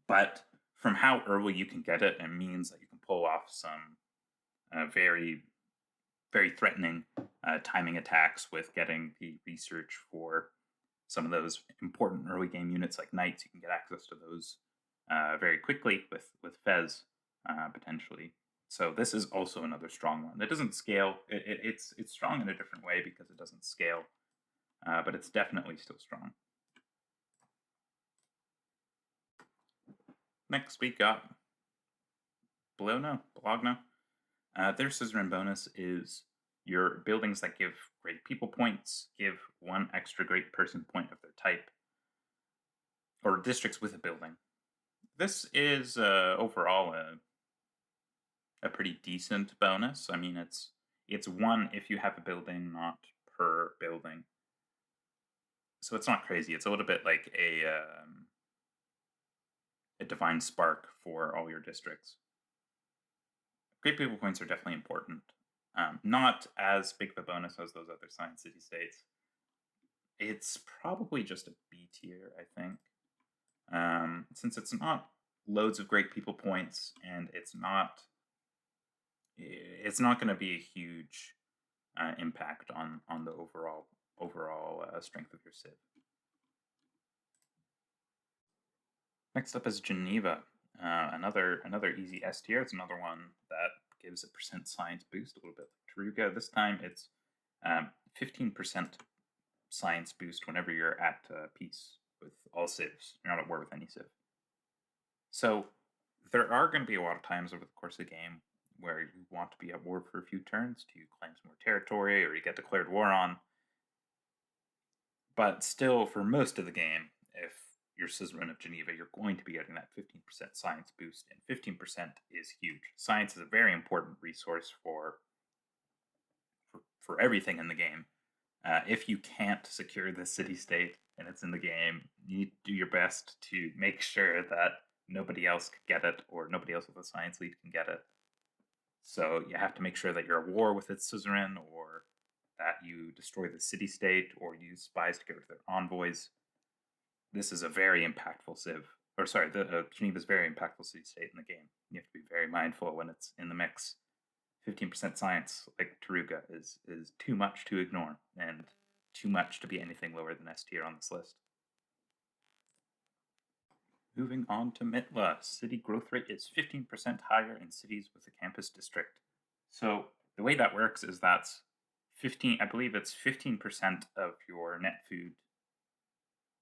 [SPEAKER 1] but from how early you can get it, it means that you can pull off some very, very threatening timing attacks with getting the research for some of those important early game units like knights. You can get access to those very quickly with Fez, potentially. So this is also another strong one. It doesn't scale. It's strong in a different way because it doesn't scale, but it's definitely still strong. Next we got Bologna. Their suzerain bonus is your buildings that give great people points give 1 extra great person point of their type, or districts with a building. This is overall a pretty decent bonus. I mean, it's 1 if you have a building, not per building. So it's not crazy. It's a little bit like a divine spark for all your districts. Great people points are definitely important. Not as big of a bonus as those other science city-states. It's probably just a B tier, I think. Since it's not loads of great people points, and it's not going to be a huge impact on the overall strength of your civ. Next up is Geneva, another easy S tier. It's another one that gives a % science boost, a little bit like Taruga. This time it's 15% science boost whenever you're at peace with all civs. You're not at war with any civ. So there are going to be a lot of times over the course of the game where you want to be at war for a few turns to claim some more territory or you get declared war on. But still, for most of the game, if you're Suzerain of Geneva, you're going to be getting that 15% science boost, and 15% is huge. Science is a very important resource for everything in the game. If you can't secure the city-state and it's in the game, you need to do your best to make sure that nobody else can get it, or nobody else with a science lead can get it. So you have to make sure that you're at war with its suzerain, or that you destroy the city-state, or use spies to get rid of their envoys. This is a very impactful civ. Or sorry, Geneva's very impactful city-state in the game. You have to be very mindful when it's in the mix. 15% science, like Taruga, is too much to ignore, and too much to be anything lower than S tier on this list. Moving on to Mitla. City growth rate is 15% higher in cities with a campus district. So the way that works is that's 15, I believe it's 15% of your net food,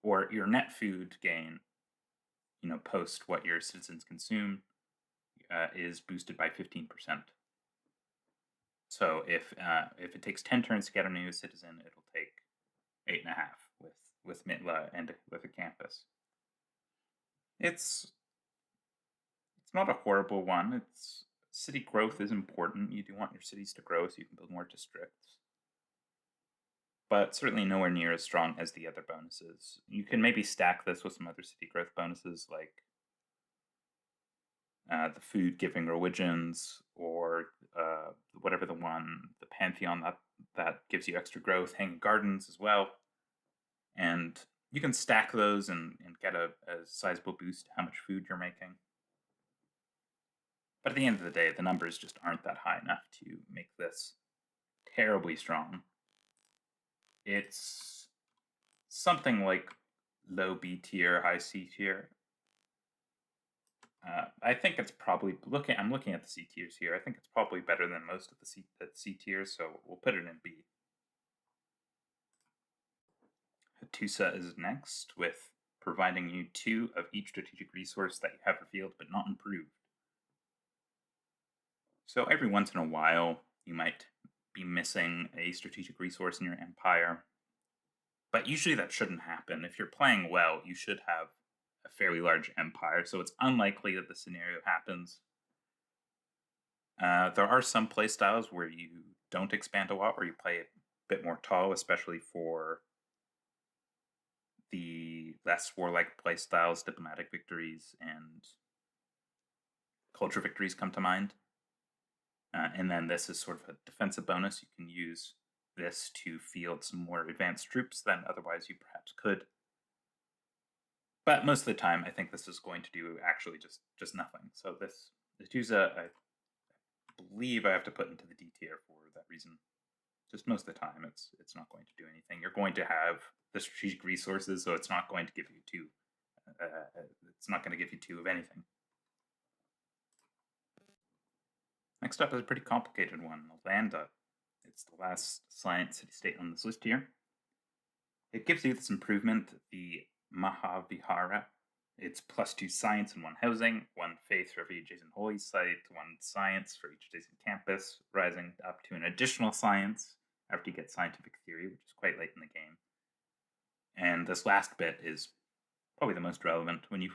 [SPEAKER 1] or your net food gain, post what your citizens consume, is boosted by 15%. So if it takes 10 turns to get a new citizen, it'll take 8.5 with Mitla and with a campus. It's not a horrible one. City growth is important. You do want your cities to grow so you can build more districts. But certainly nowhere near as strong as the other bonuses. You can maybe stack this with some other city growth bonuses, like the food giving religions, or whatever the Pantheon that gives you extra growth, Hanging Gardens as well. And you can stack those and get a sizable boost to how much food you're making. But at the end of the day, the numbers just aren't that high enough to make this terribly strong. It's something like low B tier, high C tier. I think it's probably I'm looking at the C tiers here. I think it's probably better than most of the C tiers, so we'll put it in B. Hattusa is next, with providing you 2 of each strategic resource that you have revealed but not improved. So every once in a while, you might be missing a strategic resource in your empire, but usually that shouldn't happen. If you're playing well, you should have a fairly large empire, so it's unlikely that the scenario happens. There are some playstyles where you don't expand a lot, where you play a bit more tall, especially for the less warlike playstyles. Diplomatic victories and culture victories come to mind. And then this is sort of a defensive bonus. You can use this to field some more advanced troops than otherwise you perhaps could. But most of the time, I think this is going to do actually just nothing. So the Hattusa, I believe I have to put into the D tier for that reason. Just most of the time, it's not going to do anything. You're going to have the strategic resources, so it's not going to give you 2. It's not going to give you 2 of anything. Next up is a pretty complicated one, Venta. It's the last science city-state on this list here. It gives you this improvement, the Mahavihara. It's +2 science and 1 housing, 1 faith for every adjacent holy site, 1 science for each adjacent campus, rising up to an additional science after you get scientific theory, which is quite late in the game. And this last bit is probably the most relevant. When you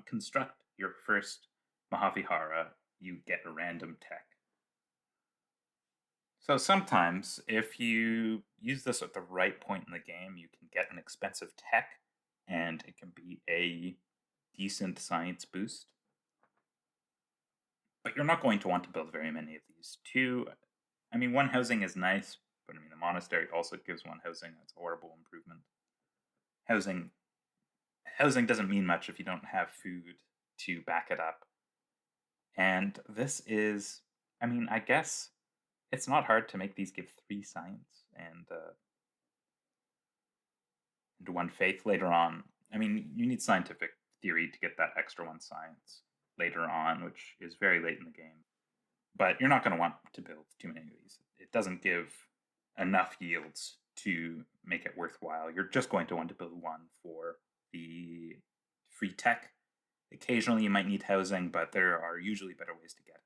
[SPEAKER 1] construct your first Mahavihara, you get a random tech. So sometimes, if you use this at the right point in the game, you can get an expensive tech, and it can be a decent science boost. But you're not going to want to build very many of these. 2 I mean, one housing is nice, but I mean, the monastery also gives one housing. That's a horrible improvement. Housing doesn't mean much if you don't have food to back it up. And this is, I mean, I guess it's not hard to make these give 3 science and 1 faith later on. I mean, you need scientific theory to get that extra 1 science later on, which is very late in the game. But you're not going to want to build too many of these. It doesn't give enough yields to make it worthwhile. You're just going to want to build 1 for the free tech. Occasionally you might need housing, but there are usually better ways to get it.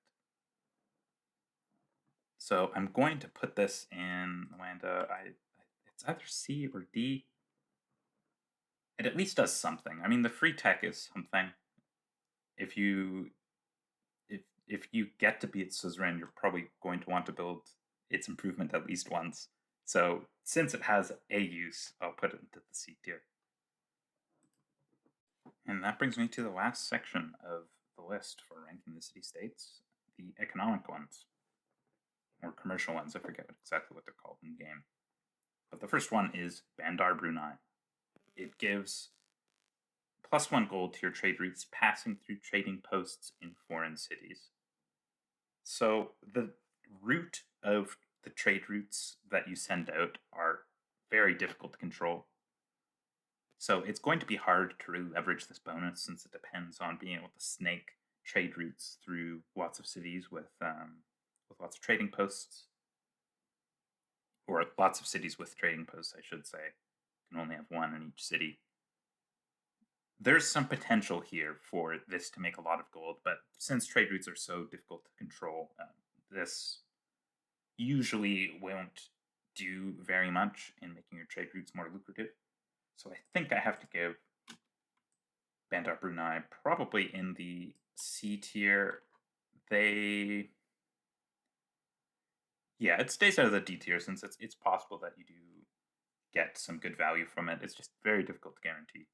[SPEAKER 1] So I'm going to put this in Wanda. It's either C or D. It at least does something. I mean, the free tech is something. If you get to be its suzerain, you're probably going to want to build its improvement at least once. So since it has a use, I'll put it into the C tier. And that brings me to the last section of the list for ranking the city-states, the economic ones, or commercial ones. I forget exactly what they're called in the game. But the first one is Bandar Brunei. It gives +1 gold to your trade routes passing through trading posts in foreign cities. So the route of the trade routes that you send out are very difficult to control. So it's going to be hard to really leverage this bonus since it depends on being able to snake trade routes through lots of cities with lots of trading posts. Or lots of cities with trading posts, I should say. You can only have 1 in each city. There's some potential here for this to make a lot of gold, but since trade routes are so difficult to control, this usually won't do very much in making your trade routes more lucrative. So I think I have to give Bandar Brunei probably in the C tier. Yeah, it stays out of the D tier since it's possible that you do get some good value from it. It's just very difficult to guarantee.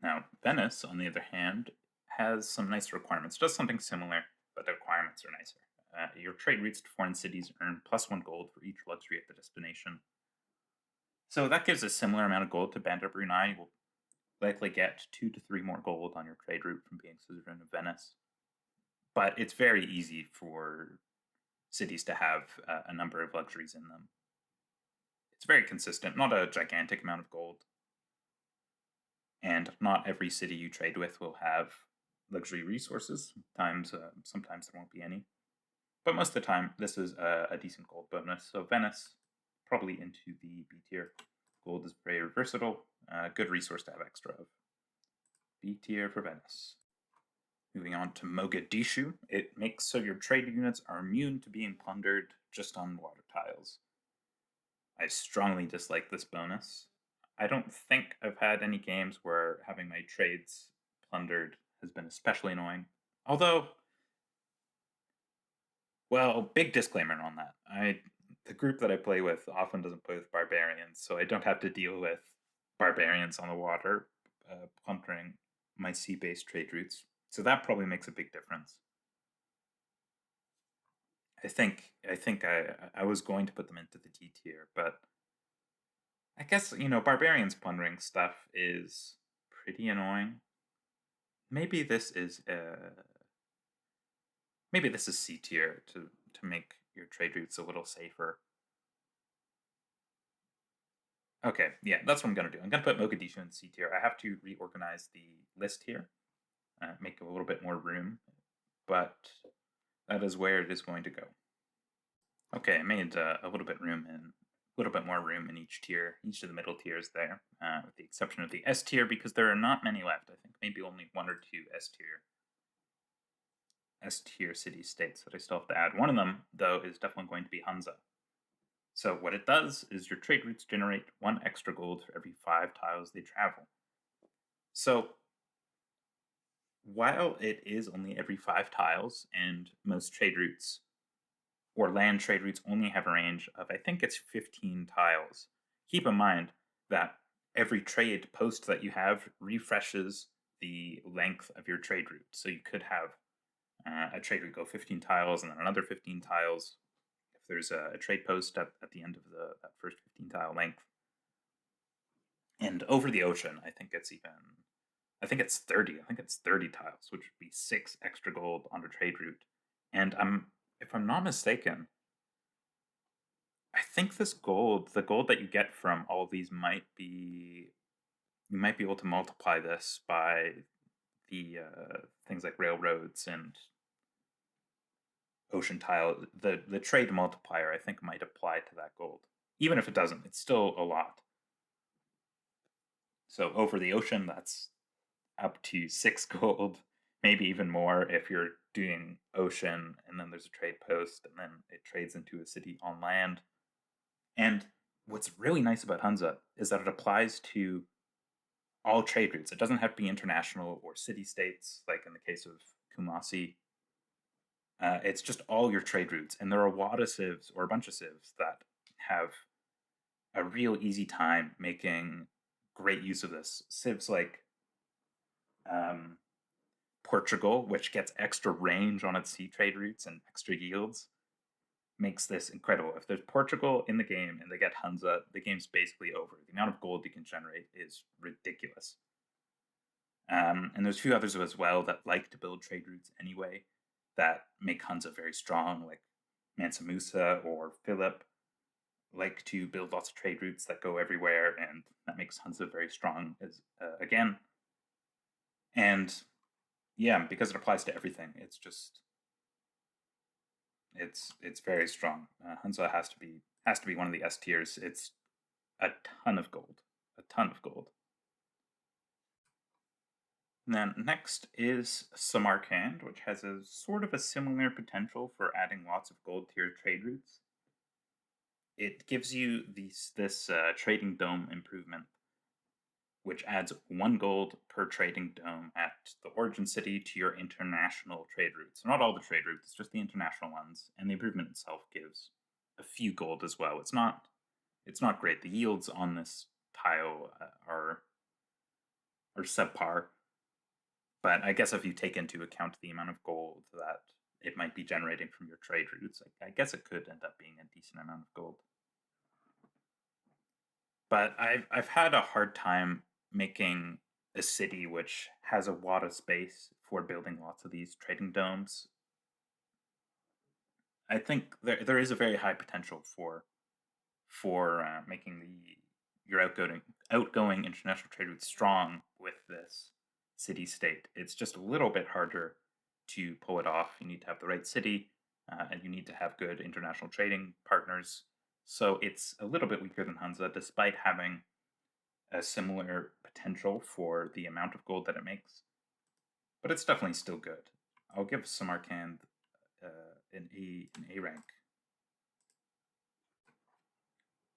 [SPEAKER 1] Now, Venice, on the other hand, has some nice requirements. Does something similar, but the requirements are nicer. Your trade routes to foreign cities earn +1 gold for each luxury at the destination. So that gives a similar amount of gold to Bandar Brunei. You will likely get 2 to 3 more gold on your trade route from being suzerain of Venice. But it's very easy for cities to have a number of luxuries in them. It's very consistent, not a gigantic amount of gold. And not every city you trade with will have luxury resources. Sometimes there won't be any. But most of the time, this is a decent gold bonus. So Venice, probably into the B tier. Gold is very versatile, good resource to have extra of. B tier for Venice. Moving on to Mogadishu, it makes so your trade units are immune to being plundered just on water tiles. I strongly dislike this bonus. I don't think I've had any games where having my trades plundered has been especially annoying. Although, well, big disclaimer on that. The group that I play with often doesn't play with barbarians, so I don't have to deal with barbarians on the water plundering my sea-based trade routes. So that probably makes a big difference. I think I was going to put them into the D tier, but I guess, barbarians plundering stuff is pretty annoying. Maybe this is C tier to make your trade routes a little safer. Okay, yeah, that's what I'm going to do. I'm going to put Mogadishu in C tier. I have to reorganize the list here, make a little bit more room, but that is where it is going to go. Okay, I made a little bit more room in each tier, each of the middle tiers there, with the exception of the S tier, because there are not many left. I think maybe only 1 or 2 S tier city-states that I still have to add. One of them, though, is definitely going to be Hunza. So what it does is your trade routes generate 1 extra gold for every 5 tiles they travel. So while it is only every 5 tiles, and most trade routes or land trade routes only have a range of, I think it's 15 tiles. Keep in mind that every trade post that you have refreshes the length of your trade route. So you could have A trade route go 15 tiles and then another 15 tiles if there's a trade post at the end of that first 15 tile length. And over the ocean, I think it's 30. I think it's 30 tiles, which would be 6 extra gold on a trade route. And if I'm not mistaken, I think the gold that you get from all of these you might be able to multiply this by the things like railroads and ocean tile. The trade multiplier, I think, might apply to that gold. Even if it doesn't, it's still a lot. So over the ocean, that's up to 6 gold, maybe even more if you're doing ocean and then there's a trade post and then it trades into a city on land. And what's really nice about Hunza is that it applies to all trade routes. It doesn't have to be international or city-states, like in the case of Kumasi. It's just all your trade routes. And there are a lot of civs, or a bunch of civs, that have a real easy time making great use of this. Civs like Portugal, which gets extra range on its sea trade routes and extra yields, makes this incredible. If there's Portugal in the game and they get Hunza, the game's basically over. The amount of gold you can generate is ridiculous. And there's a few others as well that like to build trade routes anyway that make Hunza very strong, like Mansa Musa or Philip like to build lots of trade routes that go everywhere, and that makes Hunza very strong again. And yeah, because it applies to everything, it's very strong. Hunza has to be one of the S tiers. It's a ton of gold. And then next is Samarkand, which has a sort of a similar potential for adding lots of gold tier trade routes. It gives you this trading dome improvement, which adds 1 gold per trading dome at the origin city to your international trade routes. Not all the trade routes, just the international ones. And the improvement itself gives a few gold as well. It's not great. The yields on this tile are subpar. But I guess if you take into account the amount of gold that it might be generating from your trade routes, I guess it could end up being a decent amount of gold. But I've had a hard time making a city which has a lot of space for building lots of these trading domes. I think there is a very high potential for making your outgoing international trade routes strong with this city state. It's just a little bit harder to pull it off. You need to have the right city, and you need to have good international trading partners. So it's a little bit weaker than Hunza, despite having a similar potential for the amount of gold that it makes. But it's definitely still good. I'll give Samarkand an A rank.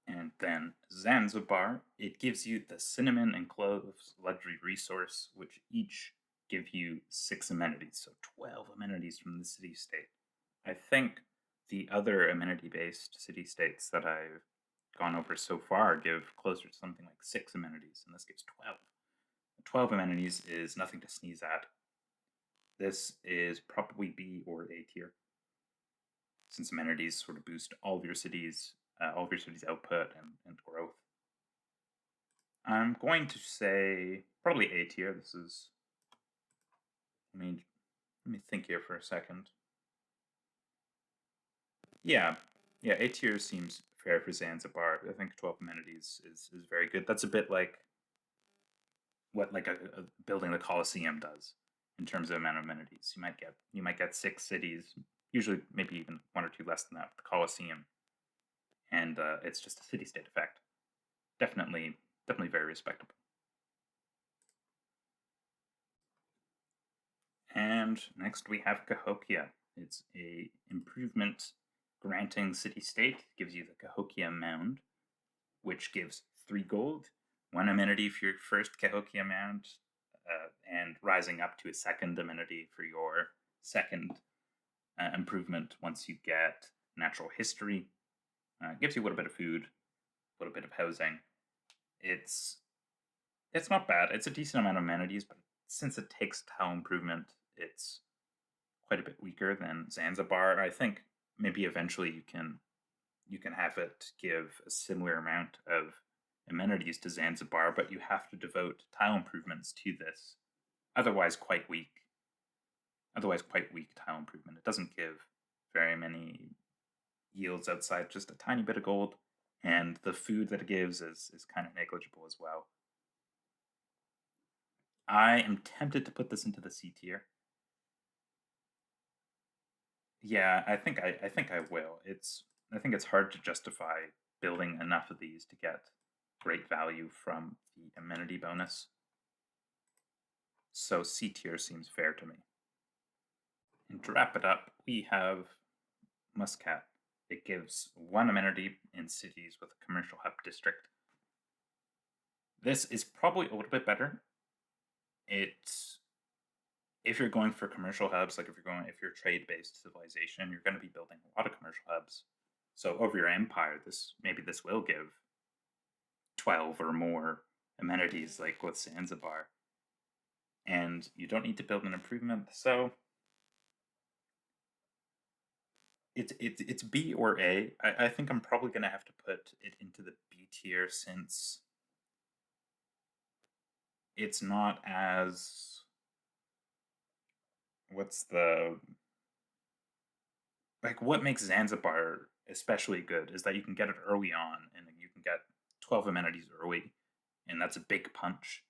[SPEAKER 1] And then Zanzibar, it gives you the cinnamon and cloves luxury resource, which each give you 6 amenities, so 12 amenities from the city-state. I think the other amenity-based city-states that I've gone over so far give closer to something like 6 amenities, and this gives 12. 12 amenities is nothing to sneeze at. This is probably B or A tier, since amenities sort of boost all of your cities' output and growth. I'm going to say probably A tier. This is, let me think here for a second. Yeah, A tier seems fair for Zanzibar. I think 12 amenities is very good. That's a bit like what a building the Colosseum does in terms of amount of amenities. You might get 6 cities, usually maybe even 1 or 2 less than that, the Colosseum. And it's just a city-state effect. Definitely very respectable. And next we have Cahokia. It's a improvement granting city-state. Gives you the Cahokia Mound, which gives 3 gold, 1 amenity for your first Cahokia Mound, and rising up to a 2nd amenity for your 2nd improvement once you get natural history. Gives you a little bit of food, a little bit of housing. It's not bad. It's a decent amount of amenities, but since it takes tile improvement, it's quite a bit weaker than Zanzibar. I think maybe eventually you can have it give a similar amount of amenities to Zanzibar, but you have to devote tile improvements to this. Otherwise quite weak tile improvement. It doesn't give very many yields outside just a tiny bit of gold, and the food that it gives is kind of negligible as well. I am tempted to put this into the C tier. Yeah, I think I will. I think it's hard to justify building enough of these to get great value from the amenity bonus. So C tier seems fair to me. And to wrap it up, we have Muscat. It gives one amenity in cities with a commercial hub district. This is probably a little bit better. If you're going for commercial hubs, like if you're trade-based civilization, you're going to be building a lot of commercial hubs. So over your empire, this will give 12 or more amenities, like with Zanzibar, and you don't need to build an improvement. So it's B or A. I think I'm probably going to have to put it into the B tier since it's not as what makes Zanzibar especially good is that you can get it early on and you can get 12 amenities early, and that's a big punch.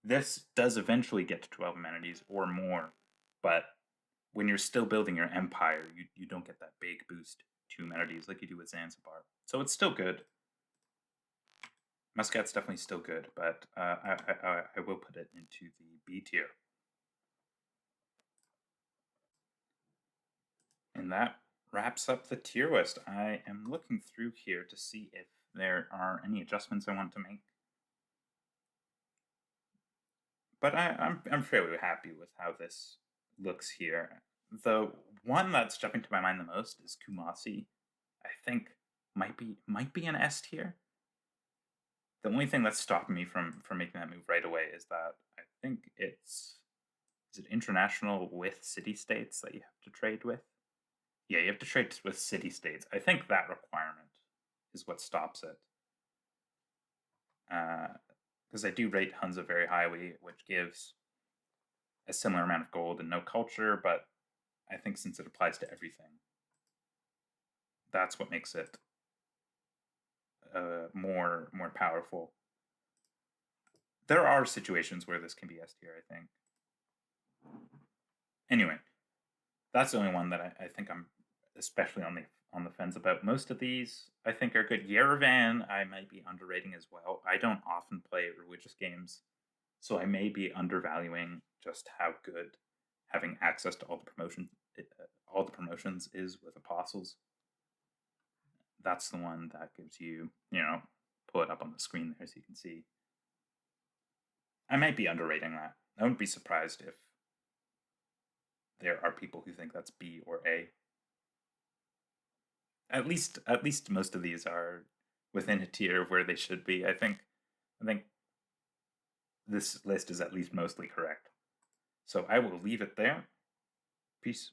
[SPEAKER 1] This does eventually get to 12 amenities or more, but when you're still building your empire, you don't get that big boost to amenities like you do with Zanzibar. So it's still good. Muscat's definitely still good, but I will put it into the B tier. And that wraps up the tier list. I am looking through here to see if there are any adjustments I want to make. But I'm fairly happy with how this looks here. The one that's jumping to my mind the most is Kumasi. I think might be an S tier. The only thing that's stopping me from making that move right away is that I think is it international with city states that you have to trade with? Yeah, you have to trade with city states. I think that requirement is what stops it. Because I do rate Hunza very highly, which gives a similar amount of gold and no culture, but I think since it applies to everything, that's what makes it more powerful. There are situations where this can be S tier, I think. Anyway, that's the only one that I think I'm especially on the fence about. Most of these I think are good. Yerevan I might be underrating as well. I don't often play religious games, so I may be undervaluing just how good having access to all the promotions is with apostles. That's the one that gives you, pull it up on the screen there so you can see. I might be underrating that. I wouldn't be surprised if there are people who think that's B or A. At least most of these are within a tier where they should be. I think this list is at least mostly correct. So I will leave it there. Peace.